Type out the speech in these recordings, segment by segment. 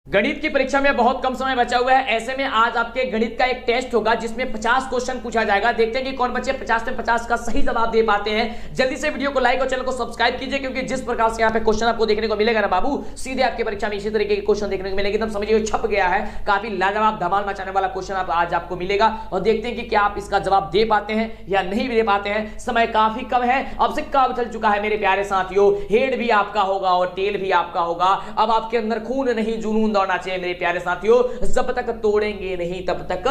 गणित की परीक्षा में बहुत कम समय बचा हुआ है। ऐसे में आज आपके गणित का एक टेस्ट होगा जिसमें 50 क्वेश्चन पूछा जाएगा। देखते हैं कि कौन बच्चे 50 में 50 का सही जवाब दे पाते हैं। जल्दी से वीडियो को लाइक और चैनल को सब्सक्राइब कीजिए, क्योंकि जिस प्रकार से यहाँ पे क्वेश्चन आपको देखने को मिलेगा ना बाबू, सीधे आपकी परीक्षा में इसी तरीके के क्वेश्चन देखने को मिलेंगे। एकदम समझिए छप गया है, काफी लाजवाब धमाल मचाने वाला क्वेश्चन आज आपको मिलेगा और देखते हैं कि क्या आप इसका जवाब दे पाते हैं या नहीं दे पाते हैं। समय काफी कम है, अब सिक्का उछल चुका है मेरे प्यारे साथियों। हेड भी आपका होगा और टेल भी आपका होगा। अब आपके अंदर खून नहीं जुनून दौड़ना चाहिए मेरे प्यारे साथियों। जब तक तोड़ेंगे नहीं तब तक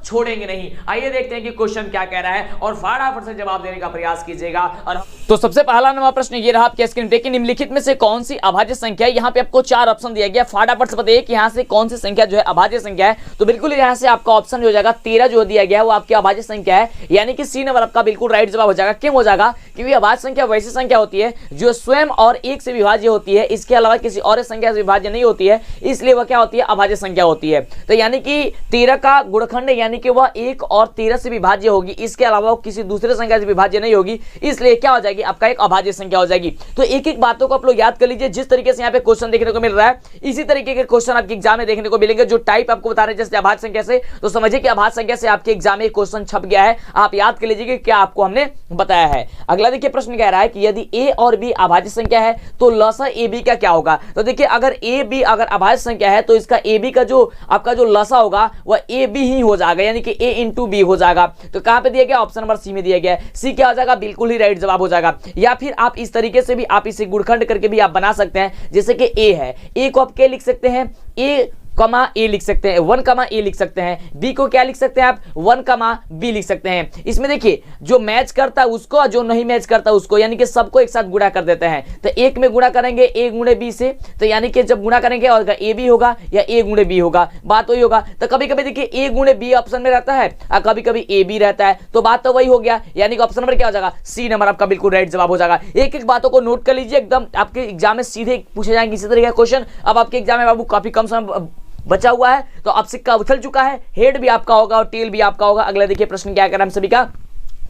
छोड़ेंगे नहीं। आइए देखते हैं कि क्वेश्चन क्या कह रहा है और फटाफट से जवाब देने का प्रयास कीजिएगा। और तो सबसे पहला नंबर प्रश्न ये रहा आपके स्क्रीन पे कि निम्नलिखित में से कौन सी अभाज्य संख्या है। यहाँ पे आपको 4 ऑप्शन दिया गया। फटाफट से बताइए कि यहाँ से कौन सी संख्या जो है अभाज्य संख्या है। तो बिल्कुल यहाँ से आपका ऑप्शन हो जाएगा 13 जो दिया गया है वो आपकी अभाज्य संख्या है, यानी कि सी नंबर आपका बिल्कुल राइट जवाब हो जाएगा। क्यों हो जाएगा? क्योंकि अभाज्य संख्या वैसी संख्या होती है जो स्वयं और 1 से विभाज्य होती है, इसके अलावा किसी और संख्या से विभाज्य नहीं होती है, इसलिए वह क्या होती है? अभाज्य संख्या होती है। तो यानी कि 13 का गुणनखंड यानी कि वह 1 और 13 से विभाज्य होगी, इसके अलावा वो किसी दूसरे संख्या से विभाज्य नहीं होगी, इसलिए क्या हो जाएगी? आपका एक अभाज्य संख्या हो जाएगी। तो एक एक बातों को आप लोग याद कर लीजिए। जिस तरीके से यहाँ पे क्वेश्चन देखने को मिल रहा है इसी तरीके के क्वेश्चन आपके एग्जाम में देखने को मिलेंगे। जो टाइप आपको बता रहे हैं जैसे अभाज्य संख्या से, तो समझिए कि अभाज्य संख्या से आपके एग्जाम में क्वेश्चन छप गया है। आप याद कर लीजिए कि क्या आपको हमने बताया है। अगला देखिए प्रश्न कह रहा है कि यदि ए और बी अभाज्य संख्या है तो लसा ए बी का क्या होगा। तो देखिए अगर ए बी अगर अभाज्य संख्या है तो इसका ए बी का जो आपका जो लसा होगा वह ए बी ही हो जाएगा, यानी कि ए इंटू बी हो जाएगा। तो कहां पे दिया गया? ऑप्शन नंबर सी में दिया गया है। सी क्या हो जाएगा? बिल्कुल ही राइट जवाब हो जाएगा। या फिर आप इस तरीके से भी आप इसे गुणनखंड करके भी आप बना सकते हैं। जैसे कि ए है, ए को आप क्या लिख सकते हैं? ए कमा ए लिख सकते हैं, 1 कमा ए लिख सकते हैं। बी को क्या लिख सकते हैं आप? 1 कमा बी लिख सकते हैं। इसमें देखिए जो मैच करता है उसको और जो नहीं मैच करता उसको, यानी कि सबको एक साथ गुणा कर देते हैं। तो एक में गुणा करेंगे ए गुणे बी से, तो यानी कि जब गुणा करेंगे और ए बी होगा या ए गुणे बी होगा, बात वही होगा। तो कभी कभी देखिए ए गुणे बी ऑप्शन में रहता है और कभी कभी ए बी रहता है, तो बात तो वही हो गया, यानी कि ऑप्शन नंबर क्या हो जाएगा? सी नंबर आपका बिल्कुल राइट जवाब हो जाएगा। एक एक बातों को नोट कर लीजिए, एकदम आपके एग्जाम में सीधे पूछे जाएंगे इसी तरीके का क्वेश्चन। अब आपके एग्जाम में बाबू काफी कम समय बचा हुआ है, तो अब सिक्का उछल चुका है। हेड भी आपका होगा और टेल भी आपका होगा। अगला देखिए प्रश्न क्या कर रहा है हम सभी का।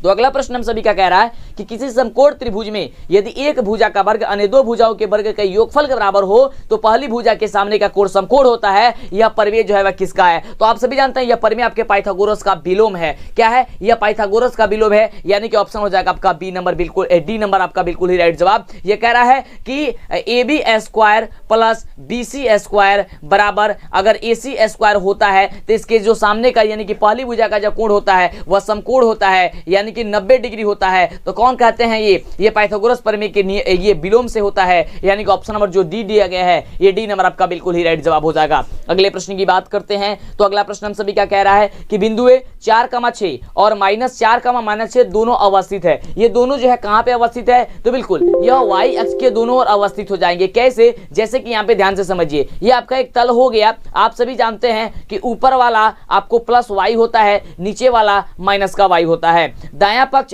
तो अगला प्रश्न हम सभी का कह रहा है कि किसी समकोण त्रिभुज में यदि एक भुजा का वर्ग अन्य दो भुजाओं के वर्ग के योगफल के बराबर हो तो पहली भुजा के सामने का कोण समकोण होता है। यह परिमेय जो है वह किसका है? तो आप सभी जानते हैं यह परिमेय आपके पाइथागोरस का विलोम है। क्या है? यह पाइथागोरस का विलोम है, यानी कि ऑप्शन हो जाएगा आपका बी नंबर, बिल्कुल डी नंबर आपका बिल्कुल ही राइट जवाब। यह कह रहा है कि A B square plus B C square बराबर अगर ए सी स्क्वायर होता है तो इसके जो सामने का यानी कि पहली भुजा का जो कोण होता है वह समकोण होता है, यानी कि 90 डिग्री होता है। तो कौन कहते हैं? ये पाइथागोरस प्रमेय के ये विलोम से होता है, यानी कि ऑप्शन नंबर जो डी दिया गया है ये डी नंबर आपका बिल्कुल ही राइट जवाब हो जाएगा। अगले प्रश्न की बात करते हैं। तो अगला प्रश्न हम सभी का कह रहा है कि बिंदुए 4,6 और -4,-6 दोनों अवस्थित है। ये दोनों जो है कहां पे अवस्थित है? तो बिल्कुल यह y अक्ष के दोनों ओर अवस्थित हो जाएंगे। कैसे? जैसे कि यहां पे ध्यान से समझिए, ये आपका एक तल हो गया। आप सभी जानते हैं कि ऊपर वाला आपको प्लस y होता है, नीचे वाला माइनस का y होता है। दायां पक्ष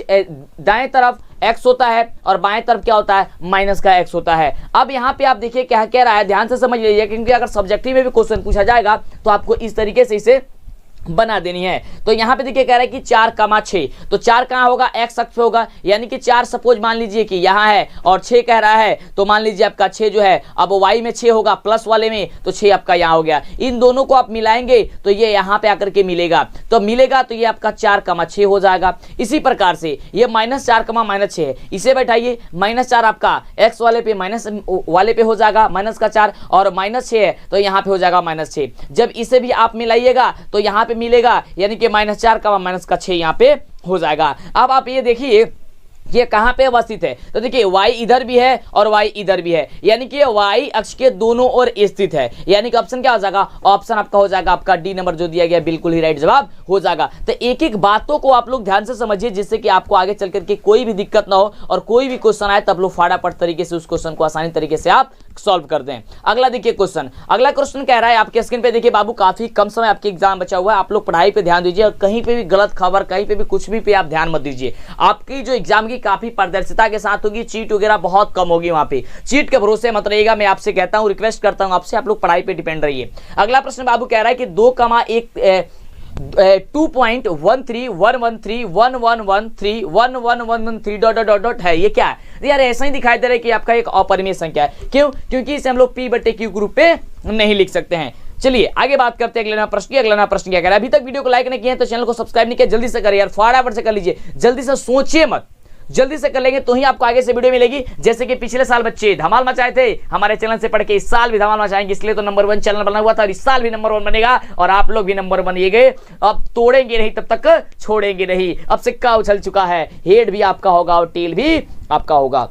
दाएं तरफ x होता है और बाएं तरफ क्या होता है? माइनस का x होता है। अब यहाँ पे आप देखिए क्या कह रहा है, ध्यान से समझ लीजिए, क्योंकि अगर सब्जेक्टिव में भी क्वेश्चन पूछा जाएगा तो आपको इस तरीके से इसे बना देनी है। तो यहाँ पे देखिए कह रहा है कि 4,6, तो 4 कहाँ होगा? x अक्ष पे होगा, यानी कि 4 सपोज मान लीजिए कि यहाँ है और 6 कह रहा है, तो मान लीजिए आपका 6 जो है अब y में 6 होगा प्लस वाले में, तो 6 आपका यहाँ हो गया। इन दोनों को आप मिलाएंगे तो ये यहाँ पे आकर के मिलेगा, तो मिलेगा तो ये आपका 4,6 हो जाएगा। इसी प्रकार से ये -4,-6 है, इसे बैठाइए, -4 आपका x वाले पे माइनस वाले पे हो जाएगा -4 और -6 है तो यहाँ पे हो जाएगा -6। जब इसे भी आप मिलाइएगा तो यहाँ पे मिलेगा, यानी कि -4,-6 यहाँ पे हो जाएगा। अब आप ये देखिए ये कहां पे अवस्थित है। तो देखिए y इधर भी है और y इधर भी है, यानी कि y अक्ष के दोनों ओर स्थित है, यानी कि ऑप्शन क्या हो जाएगा? ऑप्शन आपका हो जाएगा आपका डी नंबर जो दिया गया बिल्कुल ही राइट जवाब हो जाएगा। तो एक एक बातों को आप लोग ध्यान से समझिए जिससे कि आपको आगे चल करके कोई भी दिक्कत ना हो और कोई भी क्वेश्चन आए तब लोग फटाफट तरीके से उस क्वेश्चन को आसानी तरीके से आप सॉल्व कर दें। अगला देखिए क्वेश्चन, अगला क्वेश्चन कह रहा है आपके स्क्रीन पे देखिए बाबू, काफी कम समय आपके एग्जाम बचा हुआ है, आप लोग पढ़ाई पे ध्यान दीजिए और कहीं पे भी गलत खबर कहीं पे भी कुछ भी पे आप ध्यान मत दीजिए। आपकी जो एग्जाम की काफी पारदर्शिता के साथ होगी, चीट वगैरह बहुत कम होगी, वहां पे चीट के भरोसे मत रहिएगा। मैं आपसे कहता हूं, रिक्वेस्ट करता हूं आपसे, आप लोग पढ़ाई पे डिपेंड रहिए। अगला प्रश्न बाबू कह रहा है कि 2,1 2.131131131113 है। ये क्या है यार, ऐसा ही दिखाई दे रहा है कि आपका एक अपरिमेय संख्या है। क्यों? क्योंकि इसे हम लोग p/q के रूप पे नहीं लिख सकते हैं। चलिए आगे बात करते हैं अगले प्रश्न की। अगला प्रश्न क्या कह रहा है? अभी तक वीडियो को लाइक नहीं किया है तो चैनल को सब्सक्राइब नहीं किया, जल्दी से करिए यार, फटाफट से कर लीजिए, जल्दी से सोचिए मत, जल्दी से कर लेंगे तो ही आपको आगे से वीडियो मिलेगी। जैसे कि पिछले साल बच्चे धमाल मचाए थे हमारे चैनल से पढ़ के, इस साल भी धमाल मचाएंगे, इसलिए तो नंबर 1 चैनल बना हुआ था और इस साल भी नंबर 1 बनेगा और आप लोग भी नंबर 1 बनिएगा। अब तोड़ेंगे नहीं, तब तक छोड़ेंगे नहीं। अब सिक्का उछल चुका है, हेड भी आपका होगा और टेल भी आपका होगा।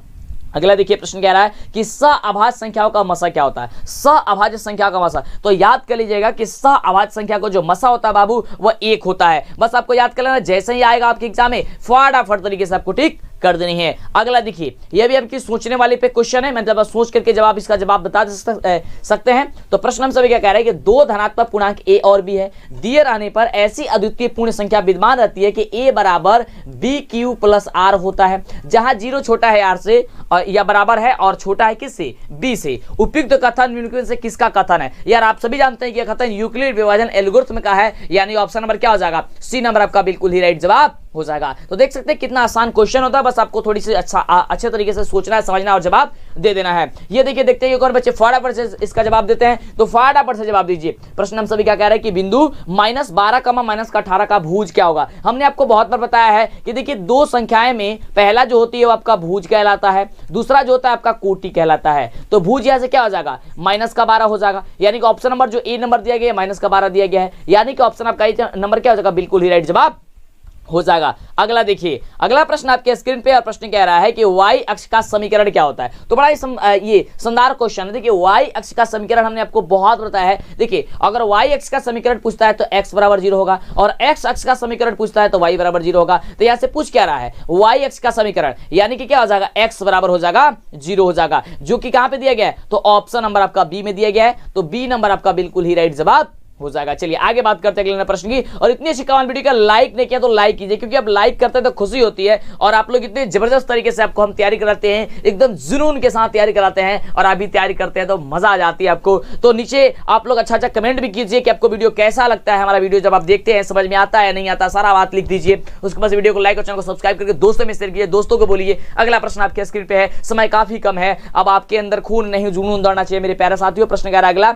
अगला देखिए प्रश्न कह रहा है कि सअभाज्य संख्याओं का मसा क्या होता है? सअभाज्य संख्या का मसा, तो याद कर लीजिएगा कि सअभाज्य संख्या को जो मसा होता है बाबू वह 1 होता है। बस आपको याद कर लेना, जैसे ही आएगा आपके एग्जाम में फटाफट तरीके से आपको टिक कर देनी है। अगला देखिए, यह भी आपकी सोचने वाले पे क्वेश्चन है, मतलब सोच करके जवाब इसका जवाब बता सकते हैं। तो प्रश्न हम सभी क्या कह रहे हैं कि 2 धनात्मक पूर्णांक a और b है, दिए रहने पर ऐसी अद्वितीय पूर्ण संख्या विद्यमान रहती है कि a बराबर bq प्लस r होता है, जहां 0 छोटा है r से या बराबर है और छोटा है किससे? b से। उपयुक्त कथन निम्नलिखित से किसका कथन है? यार आप सभी जानते हैं कि यह कथन यूक्लिड विभाजन एल्गोरिथम का है, यानी ऑप्शन नंबर क्या हो जाएगा? सी नंबर आपका बिल्कुल ही राइट जवाब हो जाएगा। तो देख सकते हैं कितना आसान क्वेश्चन होता है, बस आपको थोड़ी सी अच्छे तरीके से सोचना है, समझना और जवाब दे देना है। ये देखिए, देखते हैं कौन बच्चे फटाफट से इसका जवाब देते हैं, तो फटाफट से जवाब दीजिए। प्रश्न हम सभी क्या कह रहे हैं कि बिंदु -12, -18 का भुज क्या होगा? हमने आपको बहुत बार बताया है कि देखिए 2 संख्याएं में पहला जो होती है वो आपका भुज कहलाता है, दूसरा जो होता है आपका कोटि कहलाता है। तो भुज यहां से क्या हो जाएगा? -12 हो जाएगा, यानी कि ऑप्शन नंबर जो ए नंबर दिया गया है -12 दिया गया है, यानी कि ऑप्शन आपका नंबर क्या हो जाएगा? बिल्कुल ही राइट जवाब हो जाएगा। अगला देखिए, अगला प्रश्न आपके स्क्रीन पे और प्रश्न कह रहा है कि y अक्ष का समीकरण क्या होता है? तो बड़ा ये शानदार क्वेश्चन है। देखिए y अक्ष का समीकरण हमने आपको बहुत बताया है। देखिए अगर y अक्ष का समीकरण पूछता है तो x बराबर 0 होगा और x अक्ष का समीकरण पूछता है तो y बराबर 0 होगा। तो यहां से पूछ क्या रहा है? y अक्ष का समीकरण, यानी कि क्या हो जाएगा? x बराबर हो जाएगा 0 हो जाएगा, जो कि कहां पे दिया गया है? तो ऑप्शन नंबर आपका बी में दिया गया है, तो बी नंबर आपका बिल्कुल ही राइट जवाब हो जाएगा। चलिए आगे बात करते हैं अगले प्रश्न की। और इतनी अच्छी कमाल वीडियो का लाइक नहीं किया तो लाइक कीजिए, क्योंकि आप लाइक करते हैं तो खुशी होती है और आप लोग इतने जबरदस्त तरीके से आपको हम तैयारी कराते हैं, एकदम जुनून के साथ तैयारी कराते हैं और आप भी तैयारी करते हैं तो मजा आ जाती है आपको। तो नीचे आप लोग अच्छा कमेंट भी कीजिए कि आपको वीडियो कैसा लगता है, हमारा वीडियो जब आप देखते हैं समझ में आता है नहीं आता, सारा बात लिख दीजिए। उसके बाद वीडियो को लाइक और चैनल को सब्सक्राइब करके दोस्तों में शेयर कीजिए, दोस्तों को बोलिए। अगला प्रश्न आपके स्क्रीन पे है, समय काफी कम है, अब आपके अंदर खून नहीं जुनून दौड़ना चाहिए मेरे प्यारे साथियों। प्रश्न कह रहा है अगला,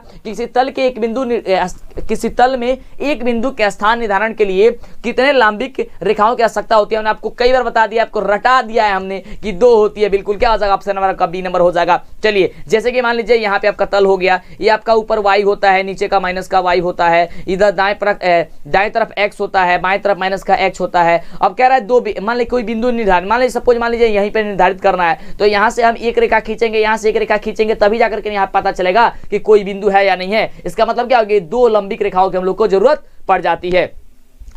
किसी तल में एक बिंदु के स्थान निर्धारण के लिए कितने लंबिक रेखाओं की आवश्यकता होती है? हमने आपको कई बार बता दिया, आपको रटा दिया है हमने कि 2 होती है। बिल्कुल क्या हो जाएगा? ऑप्शन नंबर का बी नंबर हो जाएगा। चलिए जैसे कि मान लीजिए यहाँ पे आपका तल हो गया, ये आपका ऊपर y होता है, नीचे का माइनस का y होता है, इधर दाएं तरफ x होता है, बाएं तरफ माइनस का x होता है। अब कह रहा है 2, मान लीजिए कोई बिंदु निर्धारित, मान लीजिए सपोज मान लीजिए यहीं पे निर्धारित करना है, तो यहाँ से हम एक रेखा खींचेंगे, यहाँ से एक रेखा खींचेंगे, तभी जाकर के यहाँ पता चलेगा कि कोई बिंदु है या नहीं है। इसका मतलब क्या होगी? 2 लंबिक रेखाओं की हम लोग को जरूरत पड़ जाती है।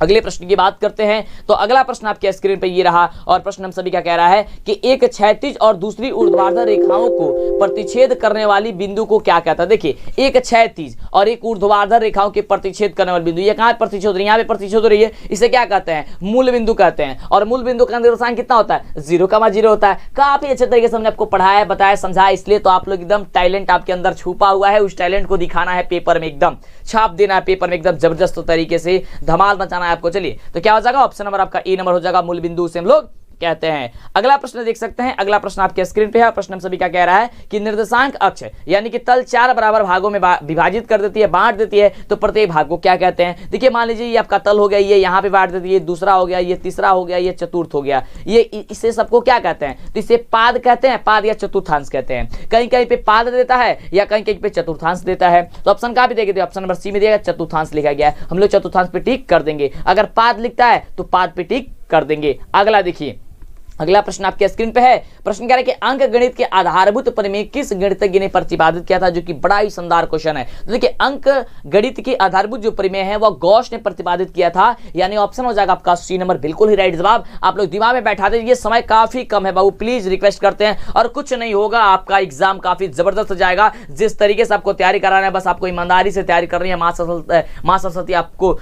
अगले प्रश्न की बात करते हैं, तो अगला प्रश्न आपके स्क्रीन पे ये रहा और प्रश्न हम सभी क्या कह रहा है कि एक क्षैतिज और दूसरी ऊर्ध्वाधर रेखाओं को प्रतिच्छेद करने वाली बिंदु को क्या कहता है? देखिए एक क्षैतिज और एक ऊर्ध्वाधर रेखाओं के प्रतिच्छेद करने वाली बिंदु, ये कहां प्रतिच्छेद हो रही है? यहाँ पे प्रतिच्छेद हो रही है, इसे क्या कहते हैं? मूल बिंदु कहते हैं। और मूल बिंदु का निर्देशांक कितना होता है? 0,0 होता है। काफी अच्छे तरीके से हमने आपको पढ़ाया, बताया, समझाया, इसलिए तो आप लोग एकदम टैलेंट आपके अंदर छुपा हुआ है, उस टैलेंट को दिखाना है, पेपर में एकदम छाप देना है, पेपर में एकदम जबरदस्त तरीके से धमाल मचाना है आपको। चलिए तो क्या हो जाएगा? ऑप्शन नंबर आपका ए नंबर हो जाएगा, मूल बिंदु से हम लोग कहते हैं। अगला प्रश्न देख सकते हैं, अगला प्रश्न आपके स्क्रीन पे है। प्रश्न हम सभी क्या कह रहा है कि निर्देशांक अक्ष यानी कि तल 4 बराबर भागों में विभाजित कर देती है, बांट देती है, तो प्रत्येक भाग को क्या कहते हैं? देखिए मान लीजिए ये आपका तल हो गया, ये यहाँ पे बांट देती है, दूसरा हो गया, ये तीसरा हो गया, ये चतुर्थ हो गया, ये इसे सबको क्या कहते हैं? तो इसे पाद कहते हैं, पाद या चतुर्थांश कहते हैं। कहीं कहीं पे पाद देता है या कहीं कहीं पे चतुर्थांश देता है। तो ऑप्शन कहाँ पे देंगे? ऑप्शन नंबर सी में दिया चतुर्थांश लिखा गया है, हम लोग चतुर्थांश पे टिक कर देंगे। अगर पाद लिखता है तो पाद पे टिक कर देंगे। अगला देखिए, अगला प्रश्न आपके स्क्रीन पे है। प्रश्न कह रहा है कि अंक गणित के आधारभूत प्रमेय किस गणितज्ञ ने प्रतिपादित किया था? जो कि बड़ा ही शानदार क्वेश्चन है। तो देखिए अंक गणित के आधारभूत जो प्रमेय है वह गॉस ने प्रतिपादित किया था, यानी ऑप्शन हो जाएगा आपका सी नंबर, बिल्कुल ही राइट जवाब। आप लोग दिमाग में बैठा दीजिए, समय काफी कम है बाबू, प्लीज रिक्वेस्ट करते हैं, और कुछ नहीं होगा, आपका एग्जाम काफी जबरदस्त जाएगा। जिस तरीके से आपको तैयारी कराना है, बस आपको ईमानदारी से तैयारी करनी है। मां सरस्वती आपको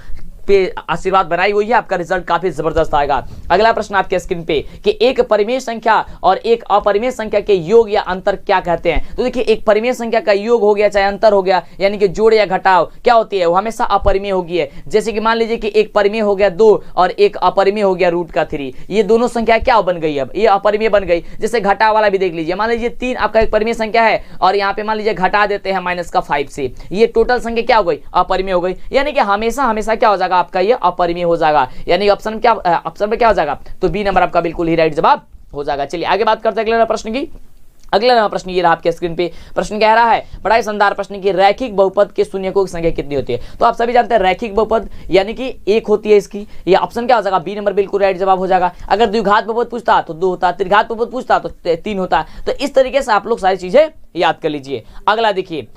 पे आशीर्वाद बनाई हुई है, आपका रिजल्ट काफी जबरदस्त आएगा। अगला प्रश्न आपके स्क्रीन पे कि एक परिमेय संख्या और एक अपरिमेय संख्या के योग या अंतर क्या कहते हैं। तो देखिए एक परिमेय संख्या का योग हो गया चाहे अंतर हो गया, यानी कि जोड़ या घटाव क्या होती है, वो हमेशा अपरिमेय होगी है। जैसे कि मान लीजिए कि एक परिमेय हो गया 2 और एक अपरिमेय हो गया √3, ये दोनों संख्या क्या बन गई, अब ये अपरिमेय बन गई। जैसे घटाव वाला भी देख लीजिए, मान लीजिए 3 आपका एक परिमेय संख्या है और यहाँ पे मान लीजिए घटा देते हैं -5 से, ये टोटल संख्या क्या हो गई, अपरिमेय हो गई। यानी कि हमेशा हमेशा क्या हो जाएगा आपका ये अपरिमेय हो जाएगा, यानी ऑप्शन में क्या हो जाएगा, तो बी नंबर आपका बिल्कुल ही राइट जवाब हो जाएगा। चलिए आगे बात करते हैं अगले प्रश्न की। अगला प्रश्न ये रहा आपके स्क्रीन पे, प्रश्न कह रहा है बड़ा ही शानदार प्रश्न की रैखिक बहुपद के शून्यकों की संख्या कितनी होती है। तो आप सभी जानते हैं रैखिक बहुपद यानी कि 1 होती है इसकी, ये ऑप्शन क्या हो जाएगा, बी नंबर बिल्कुल राइट जवाब हो जाएगा। अगर द्विघात बहुपद पूछता तो 2 होता, त्रिघात बहुपद पूछता तो 3 होता। तो इस तरीके से आप लोग सारी चीजें याद कर लीजिए। अगला देखिए,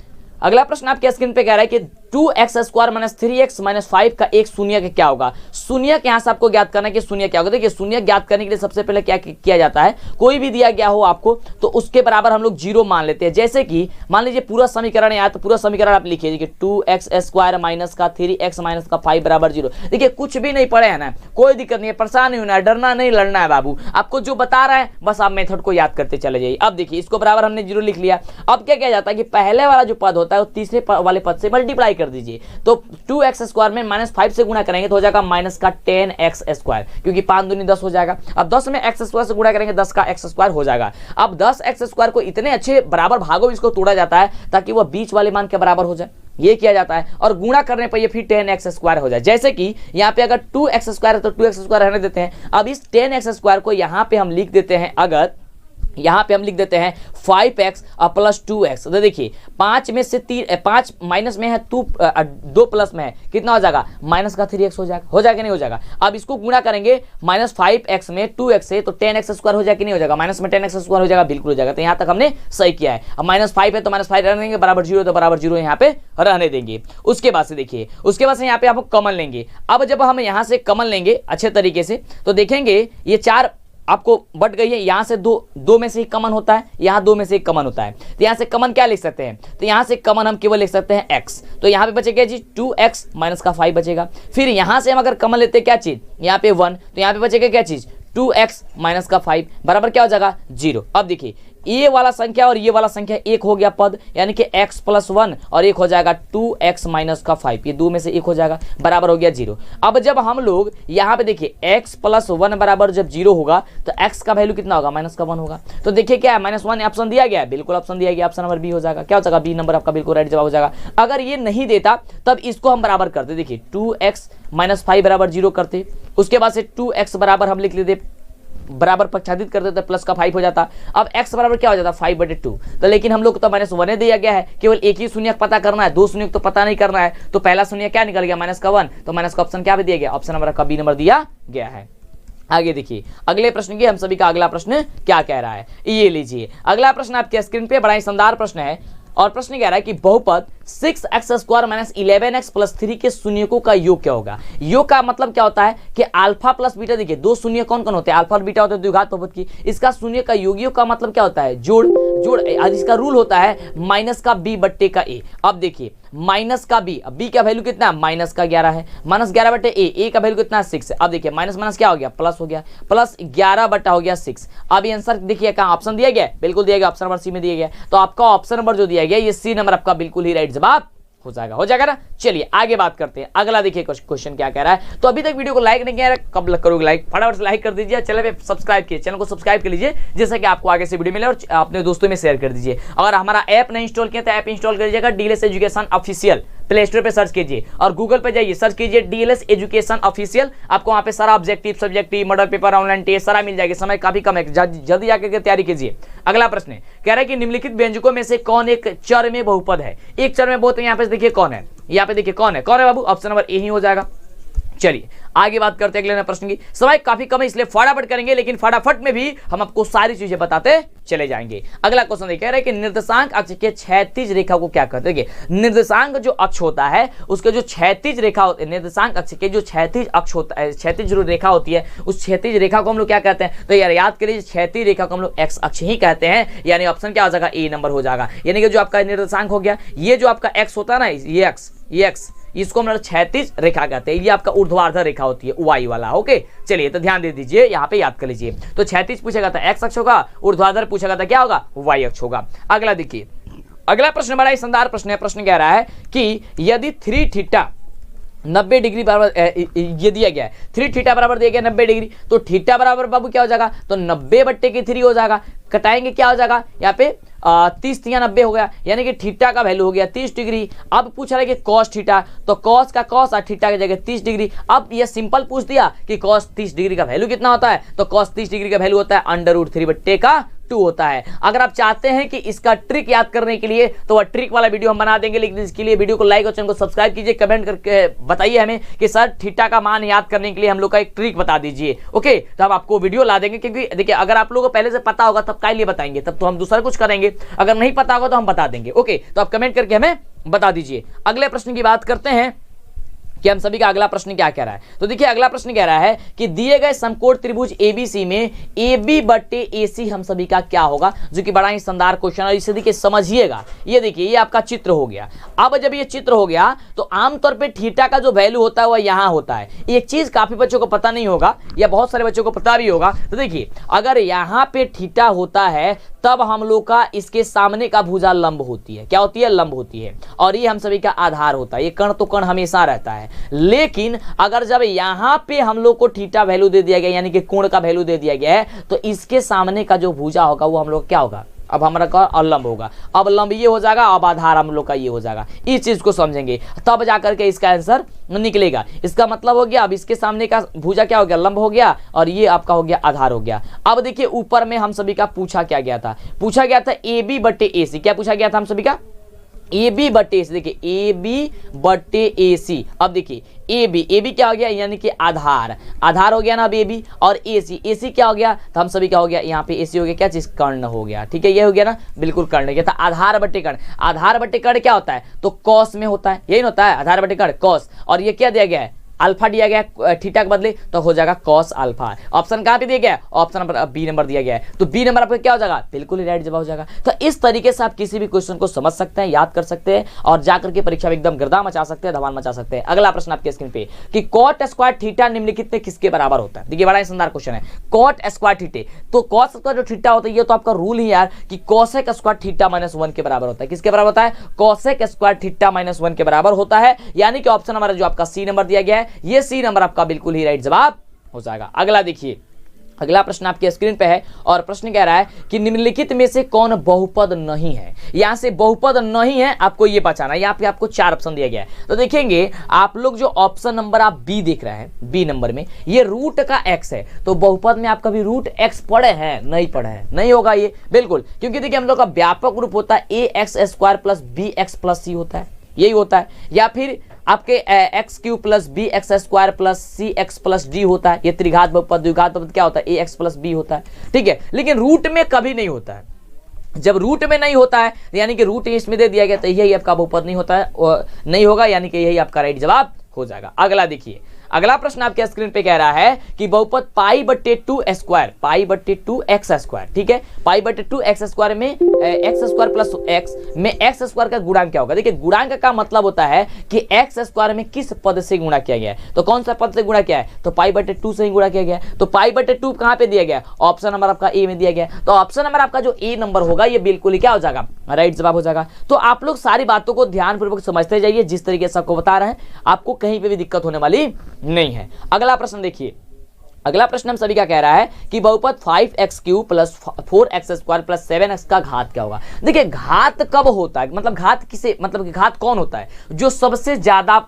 अगला प्रश्न आपके स्क्रीन पे कह रहा है कि 2x² - 3x - 5 का एक शून्यक क्या होगा। शून्यक यहां से आपको ज्ञात करना है कि शून्यक क्या होगा। देखिए शून्यक ज्ञात करने के लिए सबसे पहले क्या किया जाता है, कोई भी दिया गया हो आपको तो उसके बराबर हम लोग 0 मान लेते हैं। जैसे कि मान लीजिए पूरा समीकरण है तो पूरा समीकरण आप लिखिए कि 2x² - 3x - 5 = 0। देखिए कुछ भी नहीं पढ़े है ना, कोई दिक्कत नहीं है, परेशान नहीं होना है, डरना नहीं, लड़ना है बाबू। आपको जो बता रहा है बस आप मेथड को याद करते चले जाइए। अब देखिए इसको बराबर हमने 0 लिख लिया। अब क्या किया जाता है कि पहले वाला जो पद होता है वो तीसरे वाले पद से मल्टीप्लाई कर दीजिए। तो 2x² में -5 से गुणा करेंगे तो हो जाएगा -10x², क्योंकि 5 दूनी 10 हो जाएगा। अब 10 में x² से गुणा करेंगे 10 का x² हो जाएगा। अब 10x² को इतने अच्छे बराबर भागों में इसको तोड़ा जाता है ताकि वह बीच वाले मान के बराबर हो जाए, ये किया जाता है। और गुणा करने पर ये फिर 10x² हो जाए। जैसे कि यहाँ पे अगर 2x² है तो 2x² रहने देते हैं। अब इस 10x² को यहाँ पे हम लिख देते हैं, अगर यहाँ पे हम लिख देते हैं 5x + 2x। तो देखिए 5 में से 5 माइनस में है 2 प्लस में है, कितना हो जाएगा, -3x हो जाएगा नहीं हो जाएगा। अब इसको गुणा करेंगे -5x में 2x से तो 10x² हो जाएगा कि नहीं हो जाएगा, माइनस में 10x² हो जाएगा, बिल्कुल हो जाएगा। तो यहाँ तक हमने सही किया है। अब -5 है तो -5 रहने देंगे, बराबर 0 तो बराबर 0 यहाँ पे रहने देंगे। उसके बाद से देखिए, उसके बाद से यहाँ पे आप कॉमन लेंगे। अब जब हम यहाँ से कॉमन लेंगे अच्छे तरीके से तो देखेंगे ये 4 आपको बट गई है, यहाँ से 2 में से ही कॉमन होता है, यहाँ 2 में से एक कॉमन होता है। तो यहाँ से कॉमन क्या लिख सकते हैं, तो यहाँ से कॉमन हम केवल लिख सकते हैं x। तो यहाँ पे बचेगा जी 2x - 5 बचेगा। फिर यहाँ से हम अगर कॉमन लेते हैं क्या चीज, यहाँ पे 1, तो यहाँ पे बचेगा क्या चीज, 2x - 5 बराबर क्या हो जाएगा 0। अब देखिए ये वाला संख्या और ये वाला संख्या एक हो गया पद, यानी कि x + 1 और एक हो जाएगा 2x - 5, ये 2 में से एक हो जाएगा, बराबर हो गया 0। अब जब हम लोग यहाँ पे देखिए x + 1 बराबर जब 0 होगा तो x का वैल्यू कितना होगा, -1 होगा। तो देखिए क्या है, -1 ऑप्शन दिया गया है, बिल्कुल ऑप्शन दिया गया, ऑप्शन नंबर बी हो जाएगा। क्या हो जाएगा, बी नंबर आपका बिल्कुल राइट जवाब हो जाएगा। अगर ये नहीं देता तब इसको हम बराबर करते, देखिए 2x - 5 बराबर 0 करते, उसके बाद से 2x बराबर हम लिख लेते, बराबर पक्षादित कर देते, प्लस का 5 हो जाता। अब x बराबर क्या हो जाता, 5/2। तो लेकिन हम लोग को तो -1 दिया गया है, केवल एक ही शून्यक पता करना है, 2 शून्यक तो पता नहीं करना है। तो पहला शून्य क्या निकल गया, -1, तो माइनस का ऑप्शन क्या भी दिया गया, ऑप्शन नंबर का बी नंबर दिया गया है। आगे देखिए अगले प्रश्न की, हम सभी का अगला प्रश्न क्या कह रहा है, ये लीजिए। अगला प्रश्न आपके स्क्रीन पे बड़ा ही शानदार प्रश्न है और प्रश्न कह रहा है कि बहुपद 6x² - 11x + 3 के शून्यकों का योग क्या होगा। योग का मतलब क्या होता है कि अल्फा प्लस बीटा, देखिए 2 शून्य कौन कौन होते हैं, अल्फा और बीटा होते हैं द्विघात बहुपद की। इसका शून्य का योग का मतलब क्या होता है, जोड़। इसका रूल होता है -b/a। अब देखिए -b, अब b का वैल्यू कितना है, -11 है, -11/a, का वैल्यू कितना है 6। अब देखिए माइनस क्या हो गया, प्लस हो गया, +11 हो गया 6। अब ये आंसर देखिए कहाँ ऑप्शन दिया गया, बिल्कुल दिया गया, ऑप्शन नंबर सी में दिया गया। तो आपका ऑप्शन नंबर जो दिया गया ये सी नंबर आपका बिल्कुल ही राइट जवाब हो जाएगा ना। चलिए आगे बात करते हैं, अगला देखिए क्वेश्चन क्या कह रहा है। तो अभी तक वीडियो को लाइक नहीं किया, कब करोगे लाइक, फटाफट से लाइक कर दीजिए, चैनल पे सब्सक्राइब कीजिए, चैनल को सब्सक्राइब कर लीजिए जैसे कि आपको आगे से वीडियो मिले, और अपने दोस्तों में शेयर कर दीजिए। अगर हमारा ऐप नहीं इंस्टॉल किया तो ऐप इंस्टॉल कर लीजिएगा, DLS education official, play store पे सर्च कीजिए और गूगल पे जाइए, सर्च कीजिए डीएलएस एजुकेशन ऑफिशियल। आपको वहां पे सारा objective, subjective, model paper, online test सारा मिल जाएगा। समय काफी कम है, जल्दी जाकर के तैयारी कीजिए। अगला प्रश्न कह रहा है कि निम्नलिखित व्यंजकों में से कौन एक चर में बहुपद है। एक चर में बहुत है, यहाँ पे देखिए कौन है, यहाँ पे देखिए कौन है बाबू, ऑप्शन नंबर ए ही हो जाएगा। चलिए आगे बात करते हैं अगले प्रश्न की। समय काफी कम है इसलिए फटाफट करेंगे, लेकिन फटाफट में भी हम आपको सारी चीजें बताते चले जाएंगे। अगला क्वेश्चन कह रहे हैं कि निर्देशांक अक्ष के क्षैतिज रेखा को क्या कहते हैं। देखिए निर्देशांक जो अक्ष होता है उसके जो क्षैतिज रेखा होती है, निर्देशांक अक्ष के जो क्षैतिज अक्ष होता है, क्षैतिज जो रेखा होती है, उस क्षैतिज रेखा को हम लोग क्या कहते हैं, तो यार याद करिए क्षैतिज रेखा को हम लोग एक्स अक्ष ही कहते हैं, यानी ऑप्शन क्या हो जाएगा, ए नंबर हो जाएगा। यानी कि जो आपका निर्देशांक हो गया, ये जो आपका एक्स होता है ना, ये एक्स इसको हम क्षैतिज रेखा कहते हैं, ये आपका ऊर्ध्वाधर रेखा होती है, वाई वाला। ओके चलिए तो ध्यान दे दीजिए, यहाँ पे याद कर लीजिए। तो क्षैतिज पूछेगा तो एक्स अक्ष होगा, ऊर्ध्वाधर पूछेगा तो क्या होगा, वाई अक्ष होगा। अगला देखिए, अगला प्रश्न बड़ा ही शानदार प्रश्न है। प्रश्न कह रहा है कि यदि 3 थीटा 90 डिग्री बराबर ये दिया गया है, 3 थीटा बराबर दिया गया 90 डिग्री, तो थीटा बराबर बाबू क्या हो जाएगा, तो 90/3 हो जाएगा। कटाएंगे क्या हो जाएगा यहाँ पे 30 × 90 हो गया, यानी कि थीटा का वैल्यू हो गया 30 डिग्री। अब पूछ रहा है कि कॉस थीटा, तो कॉस का कॉस और थीटा की जगह 30 डिग्री। अब ये सिंपल पूछ दिया कि कॉस 30 डिग्री का वैल्यू कितना होता है, तो कॉस 30 डिग्री का वैल्यू होता है √3/2 होता है। अगर आप चाहते हैं कि इसका ट्रिक याद करने के लिए तो वह ट्रिक वाला वीडियो हम बना देंगे, लेकिन इसके लिए वीडियो को लाइक और चैनल को सब्सक्राइब कीजिए, कमेंट करके बताइए हमें कि सर थीटा का मान याद करने के लिए हम लोग का एक ट्रिक बता दीजिए। ओके तो हम आपको वीडियो ला देंगे, क्योंकि देखिए अगर आप लोगों को पहले से पता होगा तब काय लिए बताएंगे, तब तो हम दूसरा कुछ करेंगे, अगर नहीं पता होगा तो हम बता देंगे। ओके तो आप कमेंट करके हमें बता दीजिए। अगले प्रश्न की बात करते हैं कि हम सभी का अगला प्रश्न क्या कह रहा है। तो देखिए अगला प्रश्न कह रहा है कि दिए गए समकोण त्रिभुज एबीसी में AB/AC हम सभी का क्या होगा, जो कि बड़ा ही शानदार क्वेश्चन है। इसे देखिए समझिएगा, ये देखिए ये आपका चित्र हो गया। अब जब ये चित्र हो गया तो आमतौर पे थीटा का जो वैल्यू होता है वह यहाँ होता है। एक चीज काफी बच्चों को पता नहीं होगा या बहुत सारे बच्चों को पता भी होगा। तो देखिए अगर यहाँ पे थीटा होता है तब हम लोग का इसके सामने का भुजा लंब होती है, क्या होती है, लंब होती है, और ये हम सभी का आधार होता है। ये कण तो कण हमेशा रहता है, लेकिन अगर जब यहाँ पे हम लोग को थीटा वैल्यू दे दिया गया, यानी कि कोण का वैल्यू दे दिया गया है, तो इसके सामने का जो भुजा होगा वो हम लोग क्या होगा, अब हमारा का अलंब होगा। अब लंब ये हो जाएगा, अब आधार हम लोग का ये हो जाएगा। इस चीज को समझेंगे तब जाकर के इसका आंसर निकलेगा। इसका मतलब हो गया अब इसके सामने का भुजा क्या हो गया, लंब हो गया, और ये आपका हो गया आधार हो गया। अब देखिए ऊपर में हम सभी का पूछा क्या गया था, पूछा गया था AB/AC। क्या पूछा गया था हम सभी का, AB/AC। देखिए AB/AC। अब देखिए AB क्या हो गया, यानी कि आधार, आधार हो गया ना अब AB, और AC क्या हो गया, तो हम सभी क्या हो गया, यहाँ पे AC हो गया क्या चीज, कर्ण हो गया। ठीक है ये हो गया ना, बिल्कुल कर्ण गया था। आधार/कर्ण, आधार/कर्ण क्या होता है, तो कॉस में होता है, यही ना होता है आधार/कर्ण कॉस, और ये क्या दिया गया है, अल्फा दिया गया थीटा के बदले, तो हो जाएगा कॉस अल्फा। ऑप्शन कहां पे दिया गया है, ऑप्शन नंबर बी नंबर दिया गया है, तो बी नंबर आपका क्या हो जाएगा, बिल्कुल ही राइट जवाब हो जाएगा। तो इस तरीके से आप किसी भी क्वेश्चन को समझ सकते हैं, याद कर सकते हैं, और जाकर के परीक्षा में एकदम गर्दा मचा सकते हैं, धमाल मचा सकते हैं। अगला प्रश्न आपके स्क्रीन पे कि कॉट स्क्वायर थीटा निम्नलिखित में किसके बराबर होता है। देखिए बड़ा ही शानदार क्वेश्चन है, कॉट स्क्वायर थीटा, तो कॉस स्क्वायर जो थीटा होता है ये तो आपका रूल ही यार कि कोसेक स्क्वायर थीटा -1 के बराबर होता है। किसके बराबर होता है, कोसेक स्क्वायर थीटा -1 के बराबर होता है, यानी कि ऑप्शन हमारा जो आपका सी नंबर दिया गया है, ये सी नंबर आपका बिल्कुल ही राइट जवाब हो जाएगा। अगला देखिए, अगला प्रश्न आपके स्क्रीन पे है, और प्रश्न कह रहा है कि निम्नलिखित में से कौन बहुपद नहीं है। यहां से बहुपद नहीं है आपको ये पहचाना है। यहाँ पे आपको 4 ऑप्शन दिया गया है, तो देखेंगे आप लोग जो ऑप्शन नंबर आप बी देख रहे हैं, बी नंबर में ये रूट का x है, तो बहुपद में आप कभी रूट x पढ़े हैं, नहीं पढ़े हैं, नहीं होगा ये बिल्कुल, क्योंकि देखिए हम लोग का व्यापक रूप होता है ax² + bx + c होता है, यही होता है, या फिर आपके x³ + bx² + cx + d होता है। ये त्रिघात बहुपद, द्विघात बहुपद क्या होता है, ax + b होता है। ठीक है, लेकिन रूट में कभी नहीं होता है। जब रूट में नहीं होता है यानी कि रूट इसमें दे दिया गया, तो यही आपका बहुपद नहीं होता है, नहीं होगा, यानी कि यही आपका राइट जवाब हो जाएगा। अगला देखिए, अगला प्रश्न आपके स्क्रीन पे कह रहा है कि बहुपद π/2 स्क्वायर, π/2 x स्क्वायर, ठीक है, π/2 x स्क्वायर में x² + x में x स्क्वायर का गुणांक क्या होगा। देखिए गुणांक का मतलब होता है कि x स्क्वायर में किस पद से गुणा किया गया है, तो कौन सा पद से गुणा किया है, तो π/2 से ही गुणा किया गया है। तो π/2 कहां पे दिया गया, ऑप्शन नंबर आपका ए में दिया गया, तो ऑप्शन नंबर आपका जो ए नंबर होगा ये बिल्कुल ही क्या हो जाएगा, राइट जवाब हो जाएगा। तो आप लोग सारी बातों को ध्यानपूर्वक समझते जाइए, जिस तरीके से आपको बता रहे हैं, आपको कहीं पे भी दिक्कत होने वाली नहीं है। अगला प्रश्न देखिए, अगला प्रश्न हम सभी का कह रहा है कि बहुपद 5x³ + 4x² + 7x का घात क्या होगा। देखिए घात कब होता है, मतलब घात किसे, मतलब कि घात कौन होता है, जो सबसे ज्यादा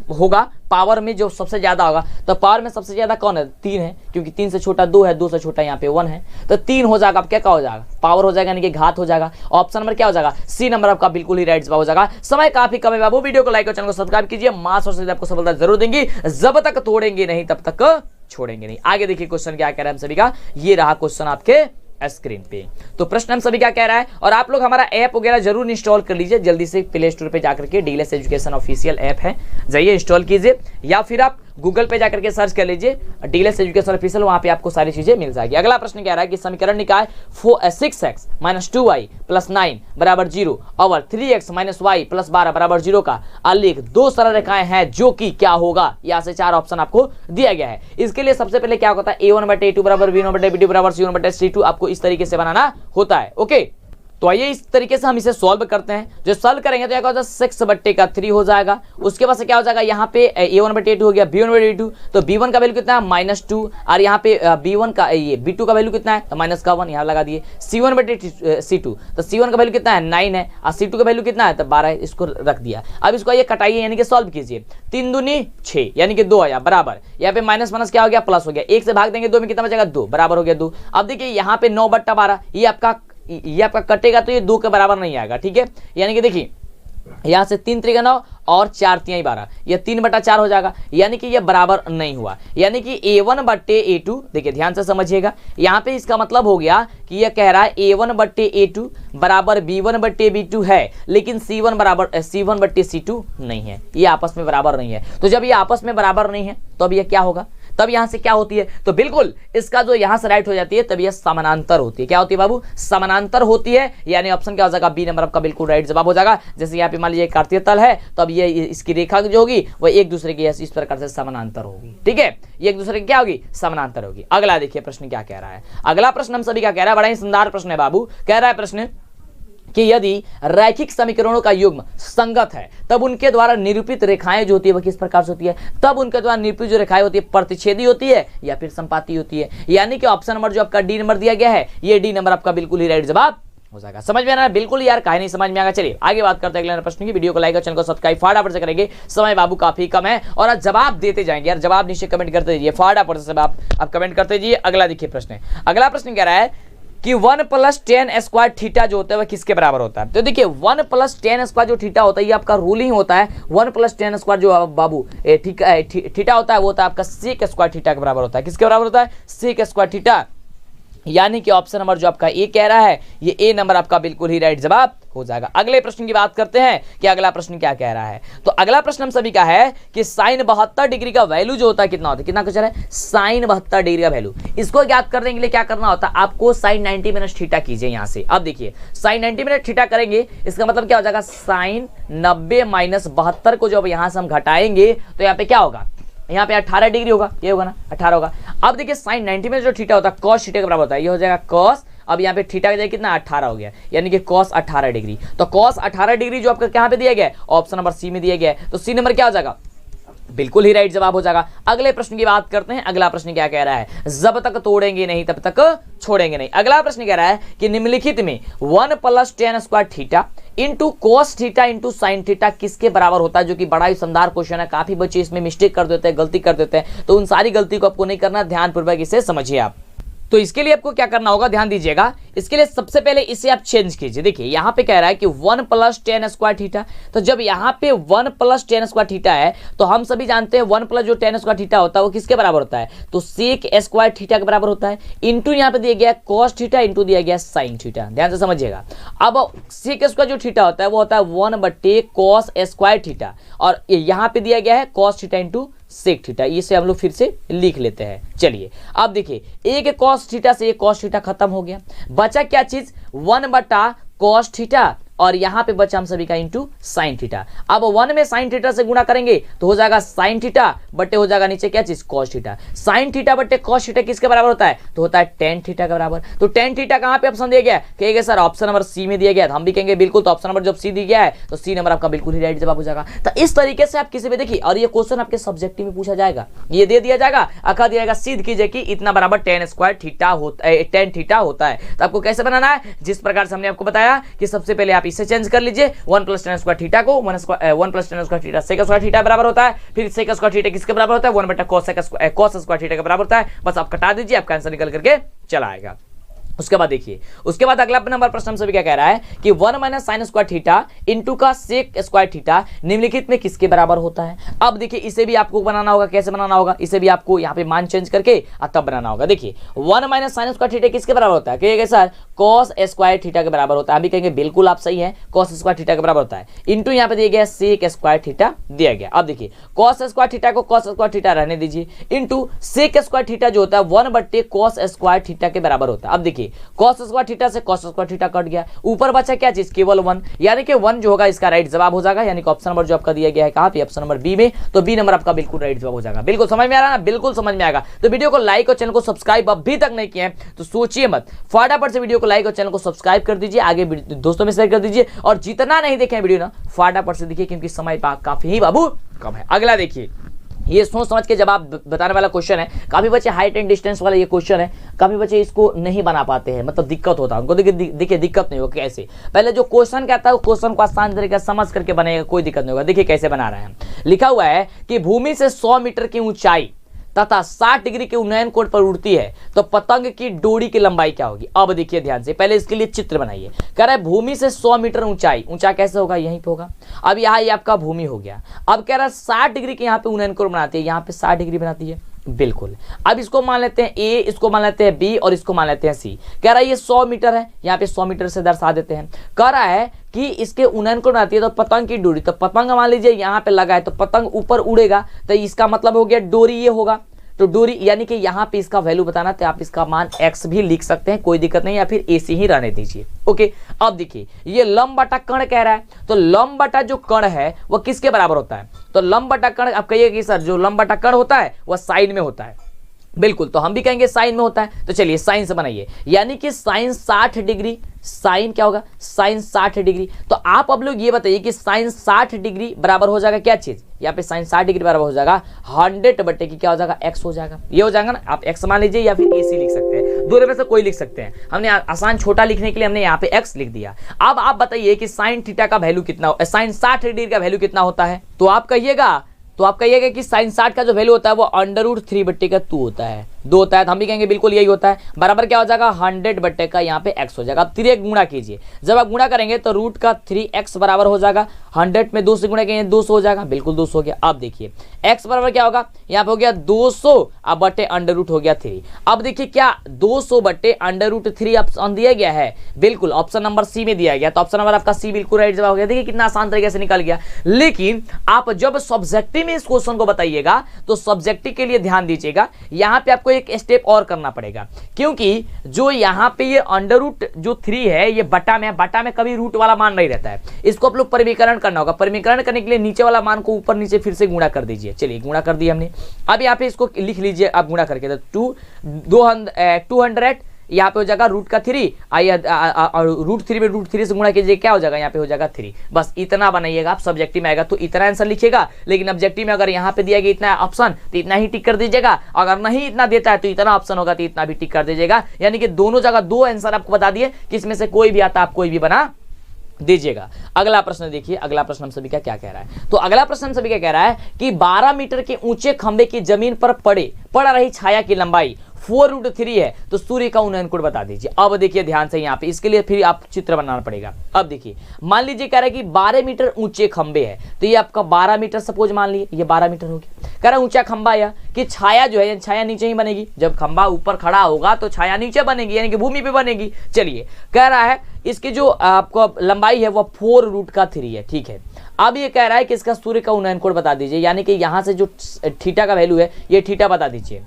होगा पावर में, जो सबसे ज्यादा होगा। तो पावर में सबसे ज्यादा कौन है, 3 है, क्योंकि 3 से छोटा 2 है, 2 से छोटा यहाँ पे 1 है, तो 3 हो जाएगा। अब क्या हो जाएगा, पावर हो जाएगा, यानी कि घात हो जाएगा। ऑप्शन नंबर क्या हो जाएगा, सी नंबर आपका बिल्कुल ही राइट जवाब हो जाएगा। समय काफी कम है बाबू, वीडियो को लाइक और चैनल को सब्सक्राइब कीजिए, मास और आपको सफलता जरूर देंगी, जब तक तोड़ेंगे नहीं तब तक छोड़ेंगे नहीं। आगे देखिए क्वेश्चन क्या कह रहे हैं हम सभी का, ये रहा क्वेश्चन आपके स्क्रीन पे। तो प्रश्न हम सभी क्या कह रहा है, और आप लोग हमारा ऐप वगैरह जरूर इंस्टॉल कर लीजिए जल्दी से, प्ले स्टोर पे जाकर के डीएलएस एजुकेशन ऑफिशियल ऐप है, जाइए इंस्टॉल कीजिए, या फिर आप गूगल पे जाकर के सर्च कर लीजिए डीएलएस एजुकेशन ऑफिशियल, वहां पे आपको सारी चीजें मिल जाएगी। अगला प्रश्न कह रहा है कि समीकरण निकाय 6x - 2y + 9 = 0 और 3x - y + 12 = 0 का आलेख दो सरल रेखाएं हैं जो कि क्या होगा। यहां से 4 ऑप्शन आपको दिया गया है। इसके लिए सबसे पहले क्या होता है, a1/a2 = b1/b2 = c1/c2 आपको इस तरीके से बनाना होता है। ओके, तो आइए इस तरीके से हम इसे सॉल्व करते हैं। जो सॉल्व करेंगे तो क्या होगा, 6/3 हो जाएगा। उसके बाद से क्या हो जाएगा, यहाँ पे a1/a2 हो गया, b1/a2, तो b1 का वैल्यू कितना है -2 और यहाँ पे b1 का ये b2 का वैल्यू कितना है तो -1 यहाँ लगा दिए। c1/c2 तो c1 का वैल्यू कितना है 9 है और c2 का वैल्यू कितना है तो 12 है, इसको रख दिया। अब इसको ये कटाइए यानी कि सॉल्व कीजिए। 3 दूनी 6 यानी कि 2 आया बराबर, यहाँ पे माइनस क्या हो गया प्लस हो गया, 1 से भाग देंगे 2 में कितना बचेगा 2 बराबर हो गया 2। अब देखिए यहाँ पे 9/12 ये आपका कटेगा तो ये 2 के बराबर नहीं आएगा, ठीक है। यानी कि देखिए यहां से 3 त्रिक 9 और 4 तिहाई 12, ये 3/4 हो जाएगा, यानी कि ये बराबर नहीं हुआ। यानी कि a1/a2 देखिए ध्यान से समझिएगा, यहाँ पे इसका मतलब हो गया कि ये कह रहा है a1/a2 बराबर b1/b2 है, लेकिन c1/c2 नहीं है, ये आपस में बराबर नहीं है। तो जब ये आपस में बराबर नहीं है तो अब ये क्या होगा, तब यहां से क्या होती है, तो बिल्कुल इसका जो यहां से राइट हो जाती है तब यह समानांतर होती है। क्या होती है बाबू, समानांतर होती है। यानी ऑप्शन क्या हो जाएगा, बी नंबर आपका बिल्कुल राइट जवाब हो जाएगा। जैसे यहाँ पे मान लीजिए कार्तीय तल है तो अब ये इसकी रेखा जो होगी वह एक दूसरे की इस प्रकार से समानांतर होगी, ठीक है, ये एक दूसरे की क्या होगी, समानांतर होगी। अगला देखिए प्रश्न क्या कह रहा है। अगला प्रश्न हम सभी क्या कह रहा है, बड़ा ही शानदार प्रश्न है बाबू। कह रहा है प्रश्न कि यदि रैखिक समीकरणों का युग्म संगत है तब उनके द्वारा निरूपित रेखाएं जो होती है वह किस प्रकार से होती है, तब उनके द्वारा निरूपित जो रेखाएं होती है प्रतिच्छेदी होती है या फिर संपाती होती है। यानी कि ऑप्शन नंबर जो आपका डी नंबर दिया गया है, ये डी नंबर आपका बिल्कुल ही राइट जवाब हो जाएगा। समझ में आ रहा है, बिल्कुल यार काहे नहीं समझ में आएगा। चलिए आगे बात करते हैं अगले प्रश्न की। वीडियो को लाइक और चैनल को सब्सक्राइब फटाफट से करेंगे, समय बाबू काफी कम है और आज जवाब देते जाएंगे यार, जवाब नीचे कमेंट करते जाइए, फटाफट से आप कमेंट करते जाइए। अगला देखिए प्रश्न, अगला प्रश्न कह रहा है कि 1 + tan² थीटा जो होता है वह किसके बराबर होता है। तो देखिए 1 + tan² जो थीटा होता है ये आपका रूल ही होता है। 1 + tan² जो बाबू थीटा होता है वो होता है आपका sec² थीटा के बराबर होता है। किसके बराबर होता है, sec² थीटा। यानी कि ऑप्शन नंबर जो आपका ए कह रहा है ये ए नंबर आपका बिल्कुल ही राइट जवाब हो जाएगा। अगले प्रश्न की बात करते हैं कि अगला प्रश्न क्या कह रहा है। तो अगला प्रश्न हम सभी का है कि sin 72 डिग्री का वैल्यू जो होता है कितना होता है, कितना कुछ है sin 72 डिग्री का वैल्यू। इसको ज्ञात करने के लिए क्या करना होता है, आपको sin 90 - थीटा कीजिए यहाँ से। अब देखिए sin 90 - थीटा करेंगे, इसका मतलब क्या हो जाएगा, sin 90 - 72 को जब यहाँ से हम घटाएंगे तो यहाँ पे क्या होगा, यहाँ पे 18 डिग्री होगा, ये होगा ना 18 होगा। अब देखिए sin 90 में जो थीटा होता है cos थीटा के बराबर होता है, ये हो जाएगा cos। अब यहाँ पे थीटा का जगह कितना 18 हो गया, यानी कि cos 18 डिग्री। तो cos 18 डिग्री जो आपका कहाँ पे दिया गया है, ऑप्शन नंबर सी में दिया गया है। तो सी नंबर क्या हो जाएगा, बिल्कुल ही राइट जवाब हो जाएगा। अगले प्रश्न की बात करते हैं। अगला प्रश्न क्या कह रहा है, जब तक तोड़ेंगे नहीं तब तक छोड़ेंगे नहीं। अगला प्रश्न कह रहा है कि निम्नलिखित में 1 + tan² theta into cos theta into sin theta किसके बराबर होता है, जो कि बड़ा ही शानदार क्वेश्चन है। काफी बच्चे इसमें मिस्टेक कर देते हैं, गलती कर देते हैं, तो उन सारी गलती को आपको नहीं करना, ध्यानपूर्वक इसे समझिए आप। तो इसके लिए आपको क्या करना होगा, ध्यान दीजिएगा। इसके लिए सबसे पहले इसे आप चेंज कीजिए। देखिए यहाँ पे कह रहा है कि 1 + tan² थीटा, तो जब यहाँ पे 1 + tan² थीटा है तो हम सभी जानते हैं 1 + जो tan² थीटा होता है वो किसके बराबर होता है, तो sec² थीटा के बराबर होता है। इंटू यहाँ पे दिया गया cos थीटा इंटू दिया गया sin थीटा, ध्यान से समझिएगा। अब sec² जो थीटा होता है वो होता है 1/cos² थीटा और यहाँ पे दिया गया है cos theta into sec theta. इसे हम लोग फिर से लिख लेते हैं। चलिए अब देखिए एक cos थीटा से एक cos थीटा खत्म हो गया, बचा क्या चीज 1/cos थीटा और यहाँ पे बचा हम सभी का इंटू sin थीटा। अब 1 में sin थीटा से गुणा करेंगे तो हो जाएगा sin थीटा बटे हो जाएगा नीचे क्या चीज cos थीटा। sin थीटा बटे cos थीटा किसके बराबर होता है, तो होता है tan थीटा के बराबर। तो tan थीटा कहाँ पे ऑप्शन दिया गया है, कहेंगे सर ऑप्शन नंबर सी में दिया गया है, हम भी कहेंगे बिल्कुल। तो ऑप्शन नंबर जब सी दिया गया है तो सी नंबर आपका बिल्कुल ही राइट जवाब हो जाएगा। तो इस तरीके से आप किसी भी देखिए, और ये क्वेश्चन आपके सब्जेक्टिव में पूछा जाएगा, ये दे दिया जाएगा, अखा दिया जाएगा, सिद्ध कीजिए कि इतना बराबर tan² थीटा होता है, tan थीटा होता है। तो आपको कैसे बनाना है, जिस प्रकार से हमने आपको बताया कि सबसे पहले आप इसे चेंज कर लीजिए। 1 + tan² थीटा को 1 + tan² थीटा sec² थीटा बराबर होता है। फिर sec² थीटा किसके बराबर होता है, 1/cos² थीटा के बराबर होता है। बस आप कटा दीजिए, आपका आंसर निकल करके चला आएगा। उसके बाद देखिए, उसके बाद अगला नंबर प्रश्न हमसे भी क्या कह रहा है कि 1 minus sine square theta into का सेक स्क्वायर थीटा निम्नलिखित में किसके बराबर होता है। अब देखिए इसे भी आपको बनाना होगा, कैसे बनाना होगा, इसे भी आपको यहाँ पे मान चेंज करके तब बनाना होगा। देखिए 1 माइनस साइन स्क्वायर थीटा किसके बराबर होता है, कहिएगा सर कॉस स्क्वायर थीटा के बराबर होता है। अभी कहेंगे बिल्कुल आप सही है, कॉस स्क्वायर थीटा के बराबर होता है। इंटू यहाँ पे दिया गया सेक स्क्वायर थीटा दिया गया। अब देखिए कॉस स्क्वायर थीटा को कॉस स्क्वायर थीटा रहने दीजिए, इंटू सेक स्क्वायर थीटा जो होता है 1 कॉस स्क्वायर थीटा के बराबर होता है। अब देखिए कॉस स्क्वायर थीटा से cos स्क्वायर थीटा कट गया, ऊपर बचा क्या चीज, केवल 1, यानी कि 1 जो होगा इसका राइट जवाब हो जाएगा। यानी कि ऑप्शन नंबर जो आपका दिया गया है कहां पे, ऑप्शन नंबर बी में, तो बी नंबर आपका बिल्कुल राइट जवाब हो जाएगा। बिल्कुल समझ में आ रहा है ना, बिल्कुल समझ में आएगा। तो वीडियो को लाइक और चैनल को सब्सक्राइब अभी तक नहीं किया है तो सोचिए मत, फटाफट से वीडियो को लाइक और चैनल को सब्सक्राइब कर दीजिए, आगे दोस्तों में शेयर कर दीजिए, और जितना नहीं देखे वीडियो ना फटाफट से देखिए क्योंकि समय काफी ही बाबू कम है। अगला देखिए, ये सोच समझ के जवाब बताने वाला क्वेश्चन है। काफी बच्चे हाइट एंड डिस्टेंस वाला ये क्वेश्चन है, काफी बच्चे इसको नहीं बना पाते हैं, मतलब दिक्कत होता है उनको। देखिए दिक्कत नहीं होगा कैसे, पहले जो क्वेश्चन कहता है क्वेश्चन को आसान तरीके से समझ करके बनेगा, कोई दिक्कत नहीं होगा। देखिए कैसे बना रहे हैं, लिखा हुआ है कि भूमि से 100 मीटर की ऊंचाई तथा 60 डिग्री के उन्नयन कोण पर उड़ती है तो पतंग की डोरी की लंबाई क्या होगी। अब देखिए ध्यान से, पहले इसके लिए चित्र बनाइए। कह रहा है भूमि से 100 मीटर ऊंचाई, ऊंचा कैसे होगा, यहीं पे होगा। अब यहाँ ये आपका भूमि हो गया। अब कह रहा है 60 डिग्री के यहाँ पे उन्नयन कोण बनाती है, यहाँ पे 60 डिग्री बनाती है, बिल्कुल। अब इसको मान लेते हैं ए, इसको मान लेते हैं बी और इसको मान लेते हैं सी। कह रहा है ये 100 मीटर है, यहाँ पे 100 मीटर से दर्शा देते हैं। कह रहा है कि इसके उन्नयन कोण आती है तो पतंग की डोरी, तो पतंग मान लीजिए यहाँ पे लगा है तो पतंग ऊपर उड़ेगा, तो इसका मतलब हो गया डोरी ये होगा। तो डोरी यानी कि यहाँ पे इसका वैल्यू बताना, तो आप इसका मान x भी लिख सकते हैं, कोई दिक्कत नहीं, या फिर AC ही रहने दीजिए। ओके, अब देखिए ये लंब बटा कण कह रहा है, तो लंब बटा जो कण है वो किसके बराबर होता है, तो लंब बटा कण, आप कहिएगा कि सर जो लंब बटा कण होता है वह साइन में होता है, बिल्कुल, तो हम भी कहेंगे साइन में होता है। तो चलिए साइन से बनाइए, यानी कि साइन 60 डिग्री, साइन क्या होगा, साइन 60 डिग्री। तो आप अब लोग ये बताइए कि साइन 60 डिग्री बराबर हो जाएगा क्या चीज, यहाँ पे साइन 60 डिग्री बराबर हो जाएगा 100 बटे की क्या हो जाएगा, x हो जाएगा। ये हो जाएगा ना, आप x मान लीजिए या फिर AC लिख सकते हैं, दोनों में से कोई लिख सकते हैं। हमने आसान छोटा लिखने के लिए हमने यहाँ पे x लिख दिया। अब आप बताइए कि साइन थीटा का वैल्यू कितना, साइन 60 डिग्री का वैल्यू कितना होता है, तो आप कहिएगा कि साइन 60 का जो वैल्यू होता है वो √3 बट्टे का 2 होता है, 2 होता है, तो हम भी कहेंगे बिल्कुल यही होता है। बराबर क्या हो जाएगा 100 बट्टे का यहाँ पे x हो जाएगा। अब 3 गुणा कीजिए, जब आप गुणा करेंगे तो रूट का 3x बराबर हो जाएगा, 100 में 2 से गुणा करेंगे 200 हो जाएगा, बिल्कुल 200 हो गया। अब देखिए x बराबर क्या होगा, यहाँ पे हो गया 200 अब बट्टे √ हो गया 3। अब देखिए क्या 200 बट्टे √3 ऑप्शन दिया गया है, बिल्कुल ऑप्शन नंबर सी में दिया गया, तो ऑप्शन नंबर आपका सी बिल्कुल राइट जवाब हो गया। देखिए कितना आसान तरीके से निकल गया। लेकिन आप जब सब्जेक्टिव में इस क्वेश्चन को बताइएगा तो सब्जेक्टिव के लिए ध्यान दीजिएगा, यहाँ पे आपको एक स्टेप और करना पड़ेगा, क्योंकि जो यहाँ पे ये √3 है ये बटा में कभी रूट वाला मान नहीं रहता है, इसको आप लोग परिमीकरण करना होगा। परिमीकरण करने के लिए नीचे वाला मान को ऊपर नीचे फिर से गुणा कर दीजिए। चलिए गुणा कर दिया हमने, अब यहाँ पे इसको लिख लीजिए आप गुणा करके, तो 200 यहाँ पे हो जाएगा रूट का 3, √3 में √3 से गुणा कीजिए, क्या हो जाएगा यहाँ पे हो जाएगा 3। बस इतना बनाइएगा, आप सब्जेक्टिव में आएगा तो इतना आंसर लिखिएगा, लेकिन ऑब्जेक्टिव में अगर यहाँ पे दिया गया इतना ऑप्शन तो इतना ही टिक कर दीजिएगा, अगर नहीं इतना देता है तो इतना ऑप्शन होगा तो इतना भी टिक कर दीजिएगा। यानी कि दोनों जगह 2 आंसर आपको बता दिए, किसमें से कोई भी आता आप कोई भी बना दीजिएगा। अगला प्रश्न देखिए, अगला प्रश्न हम सभी का क्या कह रहा है, तो अगला प्रश्न हम सभी क्या कह रहा है कि 12 मीटर के ऊंचे खंबे की जमीन पर पड़ रही छाया की लंबाई 4√3 है, तो सूर्य का उन्नयन कोण बता दीजिए। अब देखिए ध्यान से, यहाँ पे इसके लिए फिर आप चित्र बनाना पड़ेगा। अब देखिए मान लीजिए कह रहा है कि 12 मीटर ऊंचे खंबे है, तो ये आपका 12 मीटर सपोज मान लिए, ये 12 मीटर हो गया। कह रहा है ऊंचा खंबा या कि छाया जो है छाया नीचे ही बनेगी, जब खंबा ऊपर खड़ा होगा तो छाया नीचे बनेगी, यानी कि भूमि पे बनेगी। चलिए कह रहा है इसकी जो आपको लंबाई है वो 4√3 है, ठीक है। अब ये कह रहा है कि इसका सूर्य का उन्नयन कोण बता दीजिए, यानी कि यहाँ से जो थीटा का वैल्यू है ये थीटा बता दीजिए।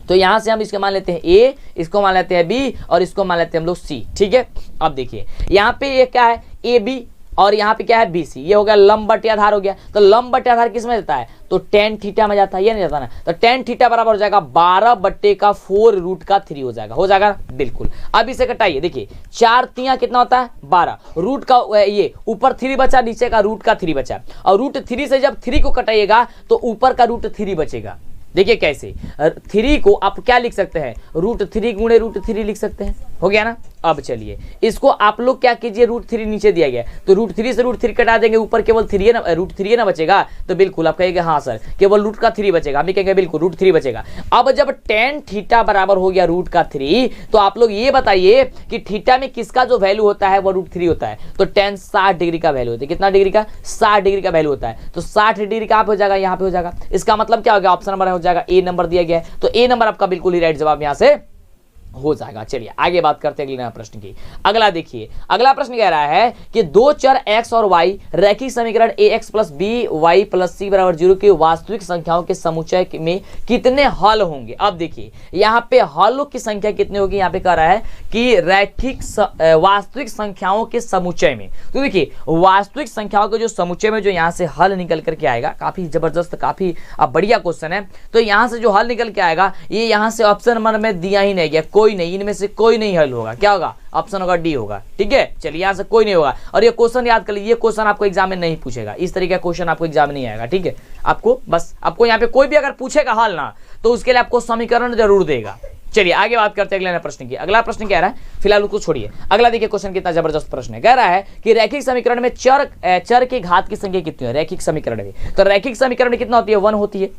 तो यहां से हम इसको मान लेते हैं ए, इसको मान लेते हैं बी और इसको मान लेते हैं हम लोग सी, ठीक है। अब देखिए यहाँ पे ये क्या है ए बी और यहाँ पे क्या है बी सी, ये हो गया लंब बटे आधार हो गया। तो लंब बटे आधार किस में जाता है, तो tan थीटा में जाता है, ये नहीं जाता ना, तो tan थीटा बराबर हो जाएगा 12 बट्टे का 4√3 हो जाएगा, बिल्कुल। अब इसे कटाइए, देखिए 4 तिया कितना होता है 12, रूट का ये ऊपर 3 बचा, नीचे का रूट का 3 बचा, और √3 से जब 3 को कटाइएगा तो ऊपर का √3 बचेगा। देखिए कैसे 3 को आप क्या लिख सकते हैं, √3 गुणे √3 लिख सकते हैं, हो गया ना। अब चलिए इसको आप लोग क्या कीजिए, √3 नीचे दिया गया तो √3 से √3 कटा देंगे, ऊपर केवल 3 है ना, √3 है ना बचेगा, तो बिल्कुल आप कहेंगे हाँ सर केवल रूट का 3 बचेगा, हम भी कहेंगे बिल्कुल √3 बचेगा। अब जब tan थीटा बराबर हो गया √3 तो आप लोग ये बताइए कि थीटा में किसका जो वैल्यू होता है वो √3 होता है, तो tan 60 डिग्री का वैल्यू होता है, कितना डिग्री का, 60 डिग्री का वैल्यू होता है, तो 60 डिग्री का आप हो जाएगा यहाँ पे हो जाएगा। इसका मतलब क्या हो गया, ऑप्शन नंबर हो जाएगा ए नंबर दिया गया है, तो ए नंबर आपका बिल्कुल ही राइट जवाब यहाँ से हो जाएगा। चलिए आगे बात करते हैं अगले प्रश्न की। अगला देखिए, अगला प्रश्न कह रहा है कि दो चर x और y रैखिक समीकरण ax + by + c = 0 की वास्तविक संख्याओं के समुच्चय में कितने हल होंगे। अब देखिए यहाँ पे हलों की संख्या कितनी होगी, यहाँ पे कह रहा है कि रैखिक वास्तविक संख्याओं के समुच्चय में, तो देखिए वास्तविक संख्याओं के जो समुच्चय में जो यहाँ से हल निकल करके आएगा, काफी जबरदस्त काफी बढ़िया क्वेश्चन है। तो यहाँ से जो हल निकल के आएगा ये यहाँ से ऑप्शन नंबर में दिया ही नहीं गया, कोई नहीं, इनमें से कोई नहीं हल होगा, क्या होगा, ऑप्शन होगा डी होगा। ठीक है चलिए यहां से कोई नहीं होगा, और ये क्वेश्चन याद कर लीजिए, ये क्वेश्चन आपको एग्जाम में नहीं पूछेगा, इस तरीके का क्वेश्चन आपको एग्जाम में नहीं आएगा। ठीक है आपको बस आपको यहाँ पे कोई भी अगर पूछेगा हल ना तो उसके लिए आपको समीकरण जरूर देगा। चलिए आगे बात करते हैं अगले प्रश्न की। अगला प्रश्न क्या रहा है, फिलहाल उसको छोड़िए, अगला देखिए क्वेश्चन कितना जबरदस्त प्रश्न है। कह रहा है कि रैखिक समीकरण में चर की घात की संख्या कितनी है, रैखिक समीकरण में, तो रैखिक समीकरण में कितना होती है, 1 होती है,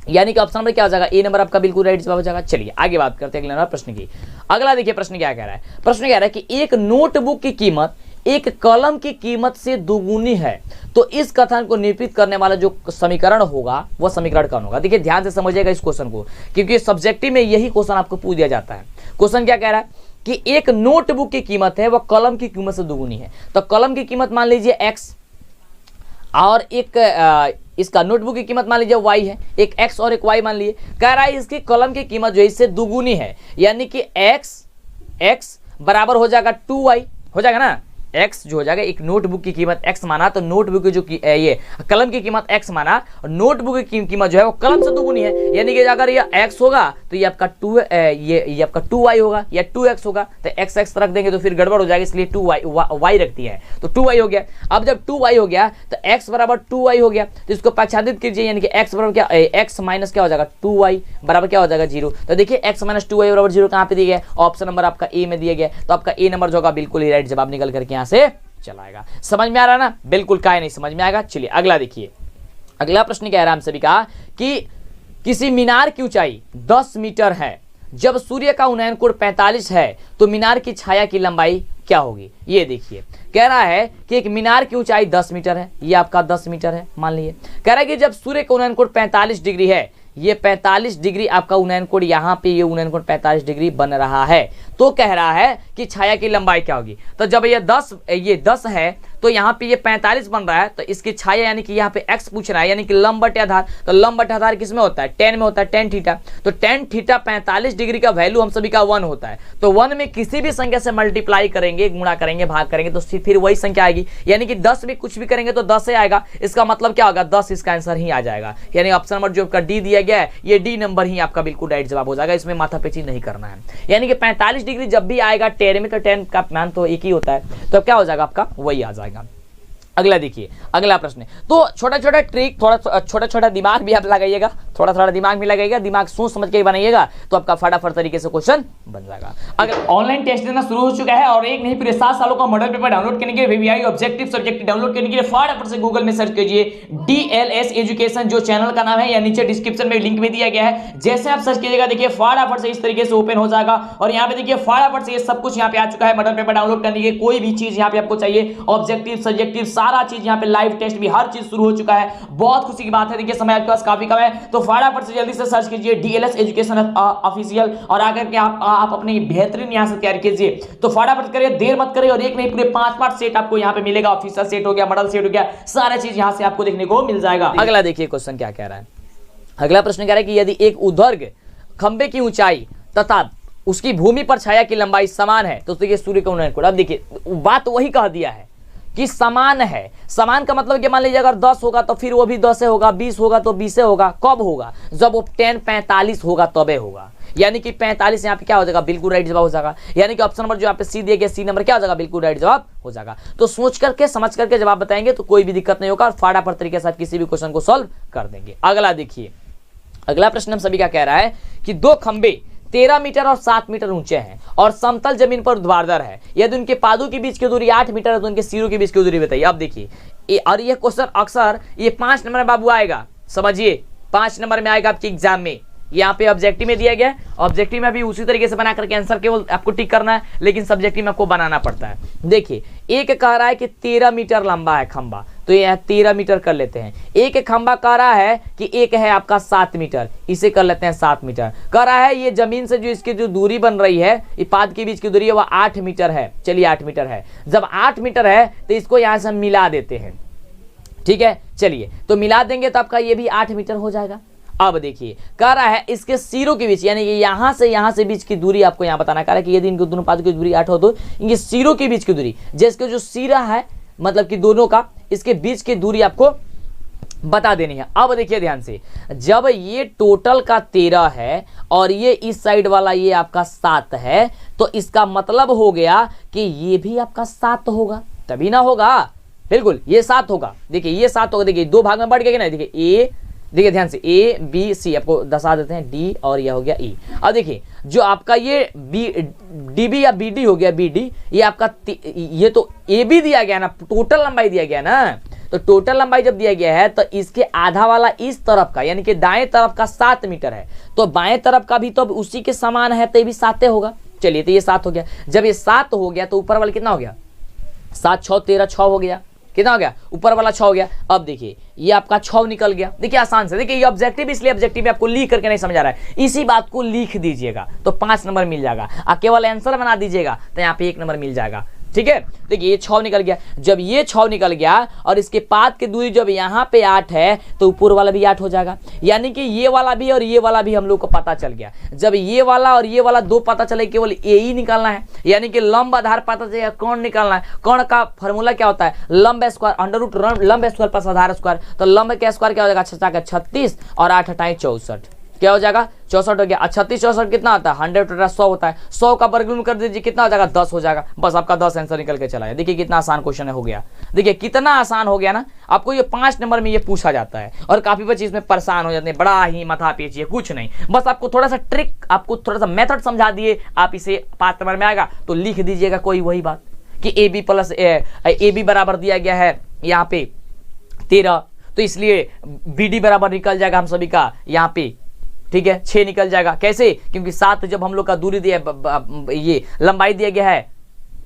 यानी कि ऑप्शन नंबर क्या हो जाएगा, ए नंबर आपका बिल्कुल राइट जवाब हो जाएगा। चलिए आगे बात करते हैं अगले प्रश्न की। अगला देखिए प्रश्न क्या कह रहा है, प्रश्न कह रहा है कि एक नोटबुक की कीमत एक कलम की कीमत से दुगुनी है, तो इस कथन को निरूपित करने वाला जो समीकरण होगा वह समीकरण कौन होगा। देखिए ध्यान से समझिएगा इस क्वेश्चन को, क्योंकि सब्जेक्टिव में यही क्वेश्चन आपको पूछ दिया जाता है। क्वेश्चन क्या कह रहा है कि एक नोटबुक की कीमत है वह कलम की कीमत से दुगुनी है, तो कलम की कीमत मान लीजिए x और एक इसका नोटबुक की कीमत मान लीजिए y है, एक x और एक y मान लीजिए। कह रहा है इसकी कलम की कीमत जो है इससे दुगुनी है, यानी कि x बराबर हो जाएगा 2y, हो जाएगा ना, x जो हो जाएगा, एक नोटबुक की कीमत x माना तो नोटबुक की जो ये कलम की कीमत x माना, नोटबुक की कीमत जो है वो कलम से दुगुनी है, यानी कि अगर ये x होगा तो ये आपका 2 आपका 2y होगा या 2x होगा, तो x रख देंगे तो फिर गड़बड़ हो जाएगी, इसलिए 2y रखती है, तो 2y हो गया। अब जब 2y हो गया तो x बराबर 2y हो गया, तो इसको प्रच्छादित कीजिए, यानी कि x बराबर क्या, x माइनस क्या हो जाएगा 2y बराबर क्या हो जाएगा 0। तो देखिए x माइनस 2y बराबर 0 कहाँ पे दिया गया, ऑप्शन नंबर आपका ए में दिया गया, तो आपका ए नंबर जो होगा बिल्कुल ही राइट जवाब निकल करके से चलाएगा। समझ में आ रहा ना, बिल्कुल काय नहीं समझ में आएगा। चलिए अगला देखिए, अगला प्रश्न कह रहा है हमसे भी कहा कि किसी मीनार की ऊंचाई 10 मीटर है, जब सूर्य का उन्नयन कोण 45 है तो मीनार की छाया की लंबाई क्या होगी। ये देखिए कह रहा है कि एक मीनार की ऊंचाई 10 मीटर है, ये आपका 10 मीटर है मान लीजिए। कह रहा है कि जब सूर्य का उन्नयन कोण 45 डिग्री है, ये 45 डिग्री आपका उन्नयन कोण, यहाँ पे ये उन्नयन कोण 45 डिग्री बन रहा है, तो कह रहा है कि छाया की लंबाई क्या होगी। तो जब ये 10 है तो यहाँ पे ये 45 बन रहा है, तो इसकी छाया यानी कि यहाँ पे x पूछ रहा है, यानी कि लंब बटे आधार, तो लंब बटे आधार किस में होता है, tan में होता है, tan थीटा, तो tan थीटा 45 डिग्री का वैल्यू हम सभी का 1 होता है, तो 1 में किसी भी संख्या से मल्टीप्लाई करेंगे, गुणा करेंगे, भाग करेंगे, तो फिर वही संख्या आएगी, यानी कि 10 में कुछ भी करेंगे तो 10 से आएगा। इसका मतलब क्या होगा, 10 इसका आंसर ही आ जाएगा, यानी ऑप्शन नंबर जो आपका डी दिया गया है ये डी नंबर ही आपका बिल्कुल राइट जवाब हो जाएगा, इसमें माथापेची नहीं करना है। यानी कि 45 डिग्री जब भी आएगा tan में, तो tan का मान तो एक ही होता है, तो क्या हो जाएगा आपका वही आ जाएगा। अगला देखिए, अगला प्रश्न, तो छोटा छोटा ट्रिक, थोड़ा छोटा छोटा दिमाग भी आप लगाइएगा, थोड़ा दिमाग भी लगाइएगा, दिमाग सोच समझ के बनाइएगा, तो आपका फटाफट तरीके से क्वेश्चन बन जाएगा। अगर ऑनलाइन टेस्ट देना शुरू हो चुका है और एक नहीं पूरे 7 सालों का मॉडल पेपर डाउनलोड करने के लिए वीवीआई ऑब्जेक्टिव सब्जेक्ट डाउनलोड करने के लिए फटाफट से गूगल में सर्च कीजिए DLS एजुकेशन, जो चैनल का नाम है, या नीचे डिस्क्रिप्शन में लिंक में दिया गया है। जैसे आप सर्च कीजिएगा देखिए फटाफट से इस तरीके से ओपन हो जाएगा, और यहाँ पे देखिए फटाफट से ये सब कुछ यहाँ पे आ चुका है। मॉडल पेपर डाउनलोड करने के कोई भी चीज यहाँ पे आपको चाहिए, ऑब्जेक्टिव सब्जेक्टिव सारा चीज यहाँ पे, लाइव टेस्ट भी हर चीज शुरू हो चुका है। बहुत खुशी की बात है, देखिए समय आपके पास काफी कम है, तो फटाफट से जल्दी से सर्च कीजिए DLS एजुकेशन ऑफिशियल, और आकर के आप अपनी बेहतरीन यहां से तैयार कीजिए। तो फटाफट करिए, देर मत करिए, और एक नहीं पूरे 5 सेट आपको यहां पे मिलेगा, ऑफिशियल सेट हो गया, मॉडल सेट हो गया, सारा चीज यहां से आपको देखने को मिल जाएगा। अगला देखिए क्वेश्चन क्या कह रहा है, अगला प्रश्न कह रहा है कि यदि एक ऊर्ध्वाधर खंबे की ऊंचाई तथा उसकी भूमि पर छाया की लंबाई समान है, तो देखिए सूर्य का उन्नयन कोण, अब देखिए बात वही कह दिया है कि समान है। समान का मतलब कि मान लीजिए अगर 10 होगा तो फिर वो भी 10 से होगा, 20 होगा तो 20 से होगा, कब होगा, जब वो tan 45 होगा तबे होगा, यानी कि 45 यहाँ पे क्या हो जाएगा, बिल्कुल राइट जवाब हो जाएगा, यानी कि ऑप्शन नंबर जो यहाँ पे सी दिया गया, सी नंबर क्या हो जाएगा, बिल्कुल राइट जवाब हो जाएगा। तो सोच करके समझ करके जवाब बताएंगे तो कोई भी दिक्कत नहीं होगा, और फटाफट तरीके से किसी भी क्वेश्चन को सॉल्व कर देंगे। अगला देखिए, अगला प्रश्न हम सभी का कह रहा है कि दो खंबे 13 मीटर और 7 मीटर ऊंचे हैं और समतल जमीन पर ऊर्ध्वाधर है, यदि उनके पादों के बीच की दूरी 8 मीटर है तो उनके सिरों के बीच की दूरी बताइए। अब देखिए और ये क्वेश्चन अक्सर ये 5 नंबर में बाबू आएगा, समझिए 5 नंबर में आएगा आपके एग्जाम में। यहाँ पे ऑब्जेक्टिव में दिया गया, ऑब्जेक्टिव में भी उसी तरीके से बना करके आंसर केवल आपको टिक करना है, लेकिन सब्जेक्टिव में आपको बनाना पड़ता है। देखिए एक कह रहा है कि 13 मीटर लंबा है खंबा, तो ये 13 मीटर कर लेते हैं। एक खंबा कह रहा है कि एक है आपका 7 मीटर, इसे कर लेते हैं 7 मीटर। कह रहा है ये जमीन से जो इसकी जो दूरी बन रही है, ये पाद के बीच की दूरी है वह 8 मीटर है। चलिए 8 मीटर है, जब 8 मीटर है तो इसको यहाँ से हम मिला देते हैं, ठीक है। चलिए तो मिला देंगे तो आपका ये भी 8 मीटर हो जाएगा। अब देखिए कह रहा है इसके सिरों के बीच, यानी कि यहाँ से बीच की दूरी आपको यहाँ बताना कह रहा है कि यदि इनके दोनों पादों की दूरी 8 हो तो इनके सिरों के बीच की दूरी, जैसे जो सिरा है मतलब कि दोनों का, इसके बीच की दूरी आपको बता देनी है। अब देखिए ध्यान से, जब ये टोटल का 13 है और ये इस साइड वाला ये आपका 7 है, तो इसका मतलब हो गया कि ये भी आपका 7 होगा, तभी ना होगा, बिल्कुल ये 7 होगा। देखिए ये 7 होगा, देखिए 2 भाग में बढ़ गया ना, देखिए ए, देखिए ध्यान से ए बी सी आपको दर्शा देते हैं, डी और यह हो गया ई। अब देखिए जो आपका ये बी डी बी या बी डी हो गया, बी डी ये आपका ये तो ए बी दिया गया ना, टोटल लंबाई दिया गया ना, तो टोटल लंबाई जब दिया गया है तो इसके आधा वाला इस तरफ का यानी कि दाएं तरफ का 7 मीटर है, तो बाएं तरफ का भी तो उसी के समान है, तो ये भी 7 होगा। चलिए तो ये 7 हो गया। जब ये 7 हो गया तो ऊपर वाला कितना हो गया, 7 6 13 6 हो गया, कितना हो गया, ऊपर वाला 6 हो गया। अब देखिए ये आपका 6 निकल गया। देखिए आसान से, देखिए ये ऑब्जेक्टिव इसलिए ऑब्जेक्टिव में आपको लिख करके नहीं समझा रहा है, इसी बात को लिख दीजिएगा तो 5 नंबर मिल जाएगा, और केवल आंसर बना दीजिएगा तो यहाँ पे 1 नंबर मिल जाएगा, ठीक है। देखिए ये 6 निकल गया। जब ये 6 निकल गया और इसके पाद की दूरी जब यहाँ पे 8 है तो ऊपर वाला भी 8 हो जाएगा, यानी कि ये वाला भी और ये वाला भी हम लोग को पता चल गया। जब ये वाला और ये वाला 2 पता चले, केवल ए ही निकालना है, यानी कि लंब आधार पता चलेगा, कोण निकालना है। कोण का फॉर्मूला क्या होता है, लंब स्क्वायर अंडर रूट लंब स्क्वायर प्लस आधार स्क्वायर, तो लंब का स्क्वायर क्या हो जाएगा, 36 और 8 हटाएं 64, क्या हो जाएगा 64 हो गया। 36 64 कितना आता है, 100 100 होता है, 100 का वर्गमूल कर दीजिए कितना हो जाएगा, 10 हो जाएगा। बस आपका 10 आंसर निकल के चला है। देखिए कितना आसान क्वेश्चन हो गया, देखिए कितना आसान हो गया ना। आपको ये 5 नंबर में ये पूछा जाता है और काफी बच्चे इसमें परेशान हो जाते हैं, बड़ा ही माथा पेचिए, कुछ नहीं, बस आपको थोड़ा सा ट्रिक, आपको थोड़ा सा मेथड समझा दिए, आप इसे 5 नंबर में आएगा तो लिख दीजिएगा कोई वही बात कि A B plus A B बराबर दिया गया है यहाँ पे 13, तो इसलिए बी डी बराबर निकल जाएगा हम सभी का यहाँ पे, ठीक है 6 निकल जाएगा। कैसे, क्योंकि 7 जब हम लोग का दूरी दिया, ये लंबाई दिया गया है,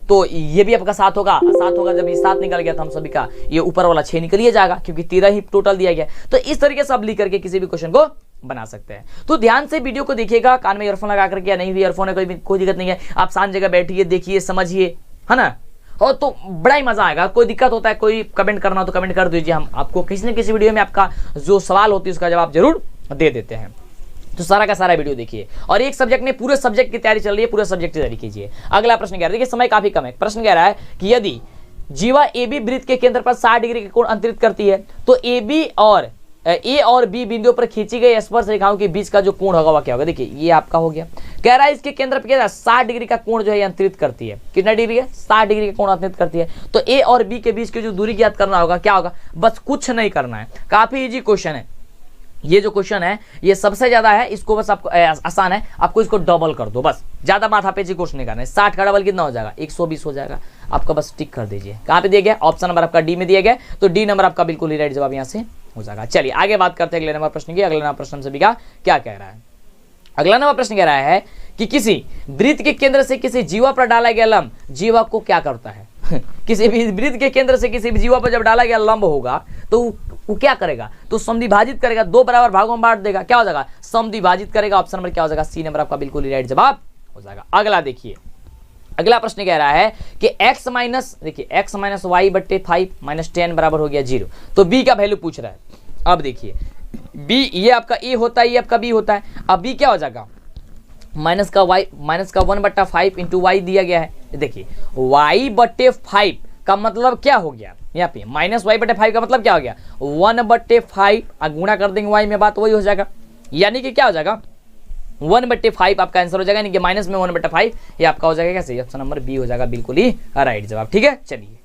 तो ये भी आपका 7 होगा, 7 होगा। जब ये 7 निकल गया तो हम सभी का ये ऊपर वाला 6 निकल जाएगा, क्योंकि 13 ही टोटल दिया गया। तो इस तरीके से आप लिख करके किसी भी क्वेश्चन को बना सकते हैं। तो ध्यान से वीडियो को देखिएगा, कान में ईयरफोन लगा करके, या नहीं भी ईयरफोन है कोई दिक्कत नहीं है, आप शांत जगह बैठिए, देखिए समझिए, है ना, और तो बड़ा ही मजा आएगा। कोई दिक्कत होता है, कोई कमेंट करना हो तो कमेंट कर दीजिए, हम आपको किसी न किसी वीडियो में आपका जो सवाल होती है उसका जवाब जरूर दे देते हैं। तो सारा का सारा वीडियो देखिए, और एक सब्जेक्ट में पूरे सब्जेक्ट की तैयारी चल रही है, पूरे सब्जेक्ट की तैयारी कीजिए। अगला प्रश्न कह रहा है, देखिए समय काफी कम है, प्रश्न कह रहा है कि यदि जीवा ए बी वृत्त के केंद्र पर 60 डिग्री के कोण अंतरित करती है तो ए और बी बिंदुओं पर खींची गई स्पर्श रेखाओं के बीच का जो कोण होगा वह क्या होगा। देखिए ये आपका हो गया, कह रहा है इसके केंद्र पर क्या 60 डिग्री का कोण जो है अंतरित करती है। कितना डिग्री है, 60 डिग्री का कोण अंतरित करती है। तो ए और बी के बीच की जो दूरी ज्ञात करना होगा, क्या होगा, बस कुछ नहीं करना है, काफी इजी क्वेश्चन है। ये जो क्वेश्चन है ये सबसे ज्यादा है, इसको बस आपको आसान है, आपको इसको डबल कर दो, बस ज्यादा माथा पेची क्वेश्चन नहीं करना है। 60 का डबल कितना हो जाएगा, 120 हो जाएगा। आपका बस टिक कर दीजिए, कहाँ पे दिया गया, ऑप्शन नंबर आपका डी में दिया गया, तो डी नंबर आपका बिल्कुल ही राइट जवाब यहाँ से हो जाएगा। चलिए आगे बात करते हैं अगले नंबर प्रश्न की। अगला नंबर प्रश्न सभी का क्या कह रहा है। अगला नंबर प्रश्न कह रहा है कि किसी वृत्त के केंद्र से किसी जीवा पर डाला गया लंब जीवा को क्या करता है। किसी भी वृत्त के केंद्र से किसी भी जीवा पर जब डाला गया लंब होगा तो वो क्या करेगा, तो समद्विभाजित करेगा, 2 बराबर भागों में बांट देगा, क्या हो जाएगा, समद्विभाजित करेगा। ऑप्शन नंबर क्या हो जाएगा, सी नंबर आपका बिल्कुल ही राइट जवाब हो जाएगा। अगला देखिए, अगला प्रश्न कह रहा है कि x माइनस, देखिए x माइनस वाई बट्टे 5 माइनस 10 बराबर हो गया 0, तो b का वैल्यू पूछ रहा है। अब देखिए b ये आपका a होता है, ये आपका b होता है। अब b क्या हो जाएगा, माइनस का 1/5 इंटू वाई दिया गया है। देखिए y बट्टे 5 का मतलब क्या हो गया, यहाँ पे माइनस वाई बटे 5 का मतलब क्या हो गया, 1/5 गुणा कर देंगे y में, बात वही हो जाएगा, यानी कि क्या हो जाएगा 1/5 आपका आंसर हो जाएगा, यानी कि माइनस में 1/5 ये आपका हो जाएगा कैसे, ऑप्शन नंबर बी हो जाएगा बिल्कुल ही राइट जवाब। ठीक है चलिए,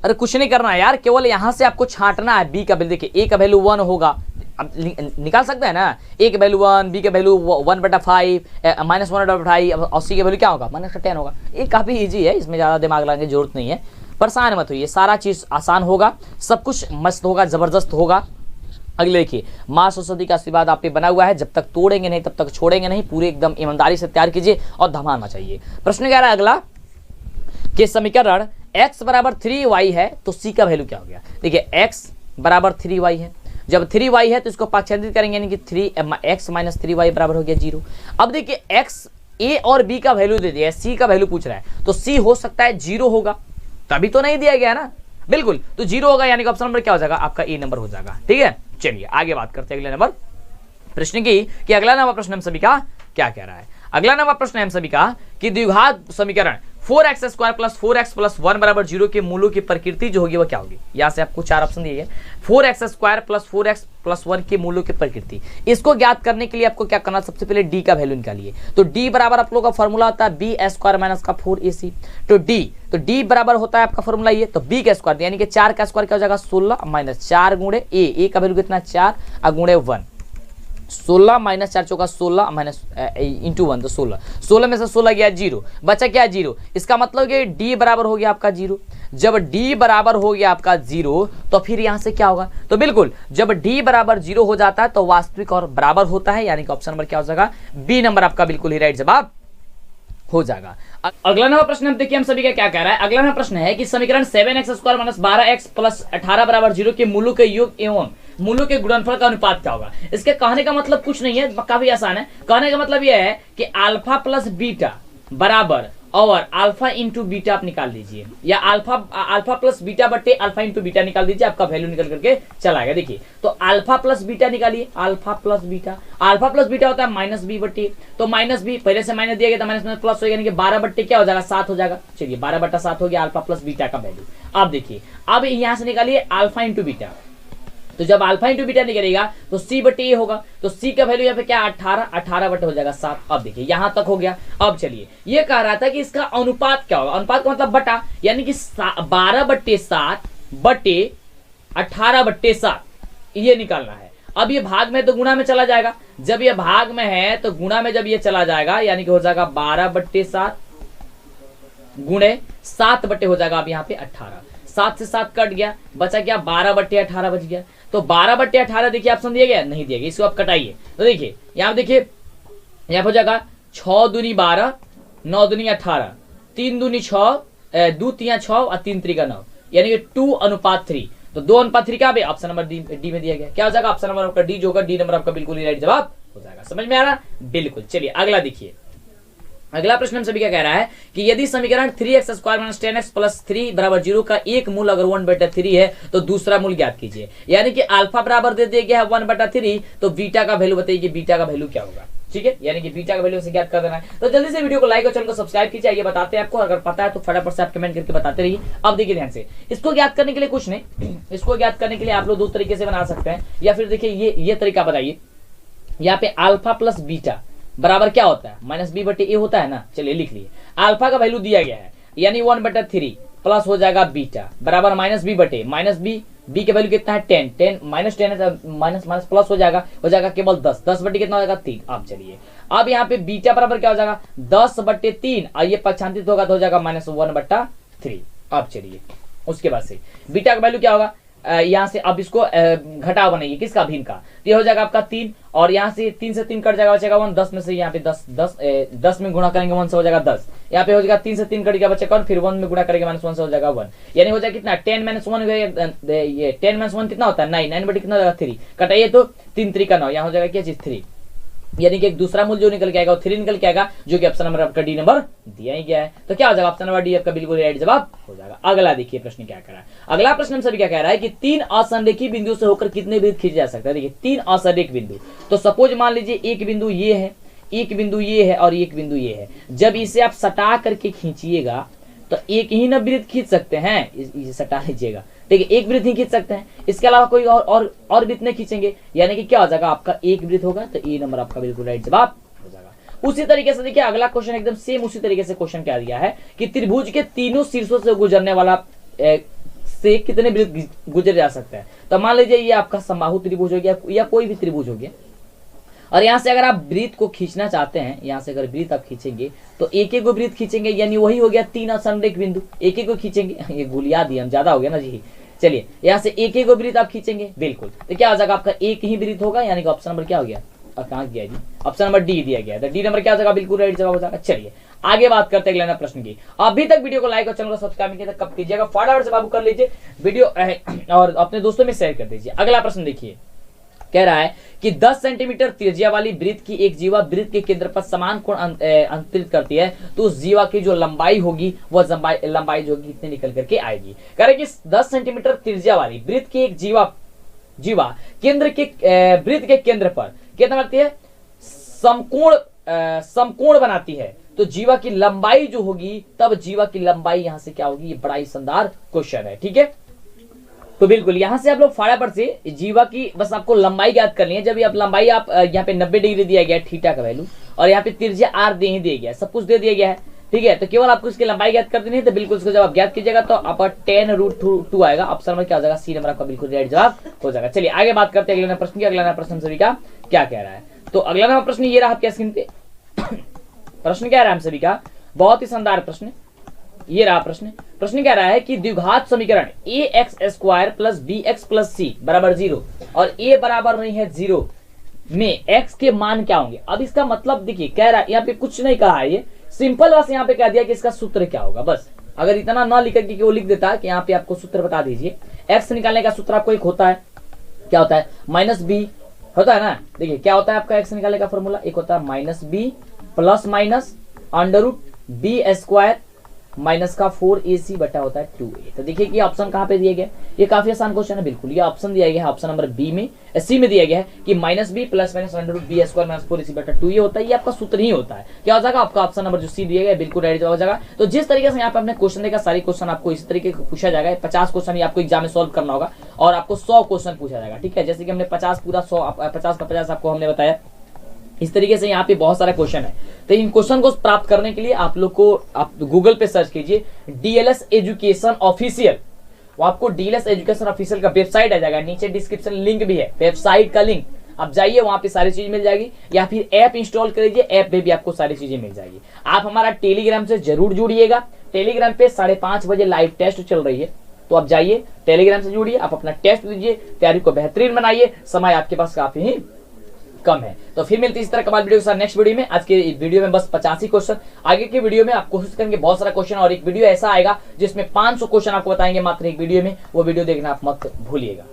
अरे कुछ नहीं करना है यार, केवल यहाँ से आपको छांटना है बी का वैल्यू। देखिए ए का वैल्यू 1 होगा, अब निकाल सकते हैं ना, ए के वैल्यू 1, बी के वैल्यू 1/5, -1/5 और सी के वैल्यू क्या होगा -10 होगा। ये काफ़ी ईजी है, इसमें ज़्यादा दिमाग लगाने की जरूरत नहीं है, परेशान मत होइए, सारा चीज़ आसान होगा, सब कुछ मस्त होगा, ज़बरदस्त होगा। अगले देखिए, माँ सरस्वती का आशीर्वाद आप पे बना हुआ है, जब तक तोड़ेंगे नहीं तब तक छोड़ेंगे नहीं, पूरे एकदम ईमानदारी से तैयार कीजिए और धमाल मचाइए। प्रश्न क्या रहा है अगला, कि समीकरण x बराबर 3y है तो c का वैल्यू क्या हो गया। देखिए x बराबर 3y है, जब 3y है तो इसको पाक्षांतरित करेंगे, यानी कि 3x - 3y बराबर हो गया 0। अब देखिए x a और b का वैल्यू दे दिया है, c का वैल्यू पूछ रहा है, तो c हो सकता है 0 होगा, तभी तो नहीं दिया गया ना, बिल्कुल, तो 0 होगा, यानी कि ऑप्शन नंबर क्या हो जाएगा आपका ए नंबर हो जाएगा। ठीक है, चलिए आगे बात करते हैं अगले नंबर प्रश्न की, कि अगला नंबर प्रश्न हम सभी का क्या कह रहा है। अगला नंबर प्रश्न हम सभी का कि द्विघात समीकरण 4x² + 4x + 1 = 0 के मूलों की प्रकृति जो होगी वह क्या होगी। यहां से आपको 4 ऑप्शन दिए गए, 4x² + 4x + 1 के मूलों की प्रकृति। इसको ज्ञात करने के लिए आपको क्या करना, सबसे पहले d का वैल्यू निकालिए। तो d बराबर आप लोगों का फॉर्मूला होता है b² - 4ac, तो d बराबर होता है आपका फॉर्मूला ये, तो b का स्क्वायर यानी कि 4 का स्क्वायर क्या हो जाएगा 16 - 4 गुणे a का वैल्यू कितना 4 और गुणे 1, 16 - 4 चौका 16 इंटू 1 तो 16 में से 16 गया 0, बचा क्या 0। इसका मतलब कि d बराबर हो गया आपका 0। जब d बराबर हो गया आपका 0 तो फिर यहां से क्या होगा, तो बिल्कुल जब d बराबर 0 हो जाता है तो वास्तविक और बराबर होता है, यानी कि ऑप्शन नंबर क्या हो जाएगा बी नंबर आपका बिल्कुल ही राइट जवाब हो जाएगा। अगला नंबर प्रश्न हम देखिए हम सभी का क्या कह रहा है। अगला नंबर प्रश्न है कि समीकरण 7x² - 12x + 18 = 0 के मूलों के योग एवं मूलों के गुणनफल का अनुपात क्या होगा। इसके कहने का मतलब कुछ नहीं है, काफी आसान है। कहने का मतलब यह है कि अल्फा प्लस बीटा बराबर और अल्फा इंटू बीटा आप निकाल दीजिए, या अल्फा प्लस बीटा बटे अल्फा इंटू बीटा निकाल दीजिए, आपका वैल्यू निकल करके चला आएगा। देखिए तो अल्फा प्लस बीटा निकालिए, अल्फा प्लस बीटा होता है -b बटे, तो -b पहले से माइनस दिया गया था, माइनस प्लस हो गया, यानी कि 12 बट्टे क्या हो जाएगा 7 हो जाएगा। चलिए 12/7 हो गया अल्फा प्लस बीटा का वैल्यू। अब देखिए अब यहां से निकालिए अल्फा इंटू बीटा, तो जब अल्फा इंटू बीटा निकलेगा तो c बटे ए होगा, तो c का वैल्यू यहाँ पे क्या 18 बटे हो जाएगा 7। अब देखिए यहां तक हो गया। अब चलिए ये कह रहा था कि इसका अनुपात क्या होगा, अनुपात का मतलब बटा, यानी कि 12/7 बटे 18/7 ये निकालना है। अब ये भाग में तो गुणा में चला जाएगा, जब ये भाग में है तो गुणा में जब ये चला जाएगा, यानी कि हो जाएगा 12/7 गुणे 7 बटे हो जाएगा अब यहाँ पे 18, 7 से 7 कट गया, बचा क्या 12/18 बच गया। तो 12/18 देखिए ऑप्शन दिया गया नहीं दिया गया, इसको आप कटाइए। तो देखिए यहाँ देखिए यहाँ हो जाएगा 6 दूनी 12, 9 दूनी 18, 3 दूनी 6, 2 3 6 और 3 3 9, यानी कि 2:3। तो 2:3 क्या ऑप्शन नंबर डी में दिया गया, क्या हो जाएगा ऑप्शन नंबर आपका डी जो होगा, डी नंबर आपका बिल्कुल ही राइट जवाब हो जाएगा। समझ में आ रहा बिल्कुल। चलिए अगला देखिए, अगला प्रश्न हम सभी क्या कह रहा है कि यदि समीकरण 3x² - 10x + 3 = 0 का एक मूल अगर 1/3 है तो दूसरा मूल ज्ञात कीजिए। यानी कि अल्फा बराबर दे दिया गया है 1/3, तो बीटा का वैल्यू बताइए कि बीटा का वैल्यू क्या होगा। ठीक है, यानी कि बीटा का वैल्यू से ज्ञात कर देना है। तो जल्दी से वीडियो को लाइक और चैनल को सब्सक्राइब कीजिए, ये बताते हैं आपको, अगर पता है तो फटाफट से आप कमेंट करके बताते रहिए। अब देखिए ध्यान से, इसको ज्ञात करने के लिए कुछ नहीं, इसको ज्ञात करने के लिए आप लोग 2 तरीके से बना सकते हैं, या फिर देखिए ये तरीका बताइए, यहाँ पे अल्फा प्लस बीटा बराबर क्या होता है -b बटे ए होता है ना। चलिए लिख लिए, अल्फा का वैल्यू दिया गया है यानी 1/3 प्लस हो जाएगा बीटा बराबर -b बटे b के वैल्यू कितना है 10, -10 है माइनस प्लस हो जाएगा केवल 10 बटे कितना हो जाएगा 3। अब चलिए अब यहाँ पे बीटा बराबर क्या हो जाएगा 10/3 और ये पक्षांतरित होगा तो हो जाएगा -1/3। अब चलिए उसके बाद से बीटा का वैल्यू क्या होगा, यहाँ से अब इसको घटाव बनाइए, किसका भिन्न का, तो ये हो जाएगा आपका 3, और यहाँ से 3 से 3 कट जाएगा, बचेगा 1, 10 में से यहाँ पे 10 में गुणा करेंगे 1 से हो जाएगा 10, यहाँ पे हो जाएगा 3 से 3 कट गया बचेगा, और फिर 1 में गुणा करेंगे -1 से हो जाएगा 1, यानी हो जाएगा कितना 10 - 1 ये 10 - 1 कितना होता है 9 बटे कितना हो जाएगा 3, कटाइए तो 3 3 का 9, यहाँ हो जाएगा क्या चीज 3, यानी कि एक दूसरा मूल्य जो निकल के आएगा वो 3 निकल के आएगा, जो कि ऑप्शन नंबर आपका डी नंबर दिया ही गया है। तो क्या हो जाएगा ऑप्शन नंबर डी आपका बिल्कुल राइट जवाब हो जाएगा। अगला देखिए प्रश्न क्या कह रहा है। अगला प्रश्न हम सभी क्या कह रहा है कि 3 असंरेखी बिंदु से होकर कितने वृत्त खींचे जा सकते हैं। देखिए 3 असंरेख बिंदु, तो सपोज मान लीजिए एक बिंदु ये है, एक बिंदु ये है और एक बिंदु ये है। जब इसे आप सटा करके खींचिएगा तो एक ही न वृत्त खींच सकते हैं, इसे सटा लीजिएगा, ठीक है, एक वृत्त ही खींच सकते हैं, इसके अलावा कोई और वृत्त नहीं खींचेंगे, यानी कि क्या हो जाएगा आपका एक वृत्त होगा, तो ए नंबर आपका बिल्कुल राइट जवाब हो जाएगा। उसी तरीके से देखिए अगला क्वेश्चन एकदम सेम उसी तरीके से क्वेश्चन क्या दिया है कि त्रिभुज के तीनों शीर्षों से गुजरने वाला से कितने वृत्त गुजर जा सकते हैं। तो मान लीजिए ये आपका समबाहु त्रिभुज हो गया या कोई भी त्रिभुज हो गया, और यहाँ से अगर आप वृत्त को खींचना चाहते हैं, यहाँ से अगर वृत्त आप खींचेंगे तो एक एक वृत्त खींचेंगे, यानी वही हो गया 3 असंरेख बिंदु, एक एक को खींचेंगे। ये गुलिया दिया हम, ज्यादा हो गया ना जी। चलिए यहाँ से एक एक वृत्त आप खींचेंगे, बिल्कुल, तो क्या हो जाएगा आपका एक ही वृत्त होगा, यानी कि ऑप्शन नंबर क्या हो गया, कहाँ गया जी, ऑप्शन नंबर डी दिया गया, तो डी नंबर क्या हो जाएगा, बिल्कुल राइट जवाब हो जाएगा। चलिए आगे बात करते हैं अगला प्रश्न की। अभी तक वीडियो को लाइक और चैनल को सब्सक्राइब नहीं किया तो कब कीजिएगा, फटाफट से बाबू कर लीजिए वीडियो और अपने दोस्तों में शेयर कर दीजिए। अगला प्रश्न देखिए, कह रहा है कि 10 सेंटीमीटर त्रिज्या वाली वृत्त की एक जीवा वृत्त के केंद्र पर समान कोण अंतरित करती है, तो उस जीवा की जो लंबाई होगी वह लंबाई जो होगी कितनी निकल करके आएगी। कह रहे कि 10 सेंटीमीटर त्रिज्या वाली वृत्त की एक जीवा केंद्र के वृत्त के केंद्र पर कितना बनती है, समकोण बनाती है, तो जीवा की लंबाई जो होगी, तब जीवा की लंबाई यहां से क्या होगी, ये बड़ा ही शानदार क्वेश्चन है, ठीक है। तो बिल्कुल यहां से आप लोग फटाफट से जीवा की बस आपको लंबाई ज्ञात करनी है। जब आप लंबाई आप यहाँ पे 90 डिग्री दिया गया है थीटा का वैल्यू, और यहाँ पे त्रिज्या आर दे दिया गया है, सब कुछ दे दिया गया है, ठीक है। तो केवल आपको इसकी लंबाई ज्ञात कर देनी है, तो बिल्कुल इसको जब आप ज्ञात कीजिएगा तो आपका 10√2 आएगा। ऑप्शन नंबर क्या हो जाएगा, सी नंबर आपका बिल्कुल राइट जवाब हो जाएगा। चलिए आगे बात करते हैं अगला प्रश्न की। अगला प्रश्न सभी का क्या कह रहा है, तो अगला नंबर प्रश्न ये रहा आपके स्क्रीन पे। प्रश्न क्या रहा है हम सभी का, बहुत ही शानदार प्रश्न, ये रहा प्रश्न। प्रश्न क्या रहा है कि द्विघात समीकरण ax² + bx + c बराबर 0 और a बराबर नहीं है 0 में x के मान क्या होंगे। अब इसका मतलब देखिए, कह रहा है यहाँ पे कुछ नहीं कहा है, ये सिंपल बस यहाँ पे कह दिया कि इसका सूत्र क्या होगा। बस अगर इतना ना लिख के वो लिख देता है कि यहाँ पे आपको सूत्र बता दीजिए, x निकालने का सूत्र आपको एक होता है, क्या होता है, -b होता है ना। देखिए क्या होता है आपका x निकालने का फॉर्मूला, एक होता है -b ± √b² माइनस का 4ac बटा होता है 2a। तो देखिए कि ऑप्शन कहाँ पे दिया गया, ये काफी आसान क्वेश्चन है, बिल्कुल ये ऑप्शन दिया गया है, ऑप्शन नंबर बी में, सी में दिया गया है कि -b ± √b² - 4ac बटा 2a होता है। ये आपका सूत्र ही होता है, क्या हो जाएगा आपका ऑप्शन नंबर जो सी दिया गया है बिल्कुल राइट हो जाएगा। तो जिस तरीके से यहाँ पे आपने क्वेश्चन देखा, सारी क्वेश्चन आपको इस तरीके से पूछा जाएगा। 50 क्वेश्चन आपको एग्जाम में सोल्व करना होगा और आपको 100 क्वेश्चन पूछा जाएगा, ठीक है। जैसे कि हमने 50 पूरा 100 50 का 50 आपको हमने बताया, इस तरीके से यहाँ पे बहुत सारा क्वेश्चन है। तो इन क्वेश्चन को प्राप्त करने के लिए आप लोग को आप गूगल पे सर्च कीजिए DLS एजुकेशन ऑफिशियल, वो आपको DLS एजुकेशन ऑफिशियल का वेबसाइट आ जाएगा, नीचे डिस्क्रिप्शन लिंक भी है, वेबसाइट का लिंक, आप जाइए वहां पे सारी चीज मिल जाएगी, या फिर ऐप इंस्टॉल कर लीजिए, ऐप में भी आपको सारी चीजें मिल जाएगी। आप हमारा टेलीग्राम से जरूर जुड़िएगा, टेलीग्राम पे 5:30 बजे लाइव टेस्ट चल रही है, तो आप जाइए टेलीग्राम से जुड़िए, आप अपना टेस्ट दीजिए, तैयारी को बेहतरीन बनाइए, समय आपके पास काफी ही कम है। तो फिर मिलती है इस तरह कमाल वीडियो के साथ नेक्स्ट वीडियो में। आज के वीडियो में बस 85 क्वेश्चन, आगे की वीडियो में आप कोशिश करेंगे बहुत सारा क्वेश्चन, और एक वीडियो ऐसा आएगा जिसमें 500 क्वेश्चन आपको बताएंगे मात्र एक वीडियो में, वो वीडियो देखना आप मत भूलिएगा।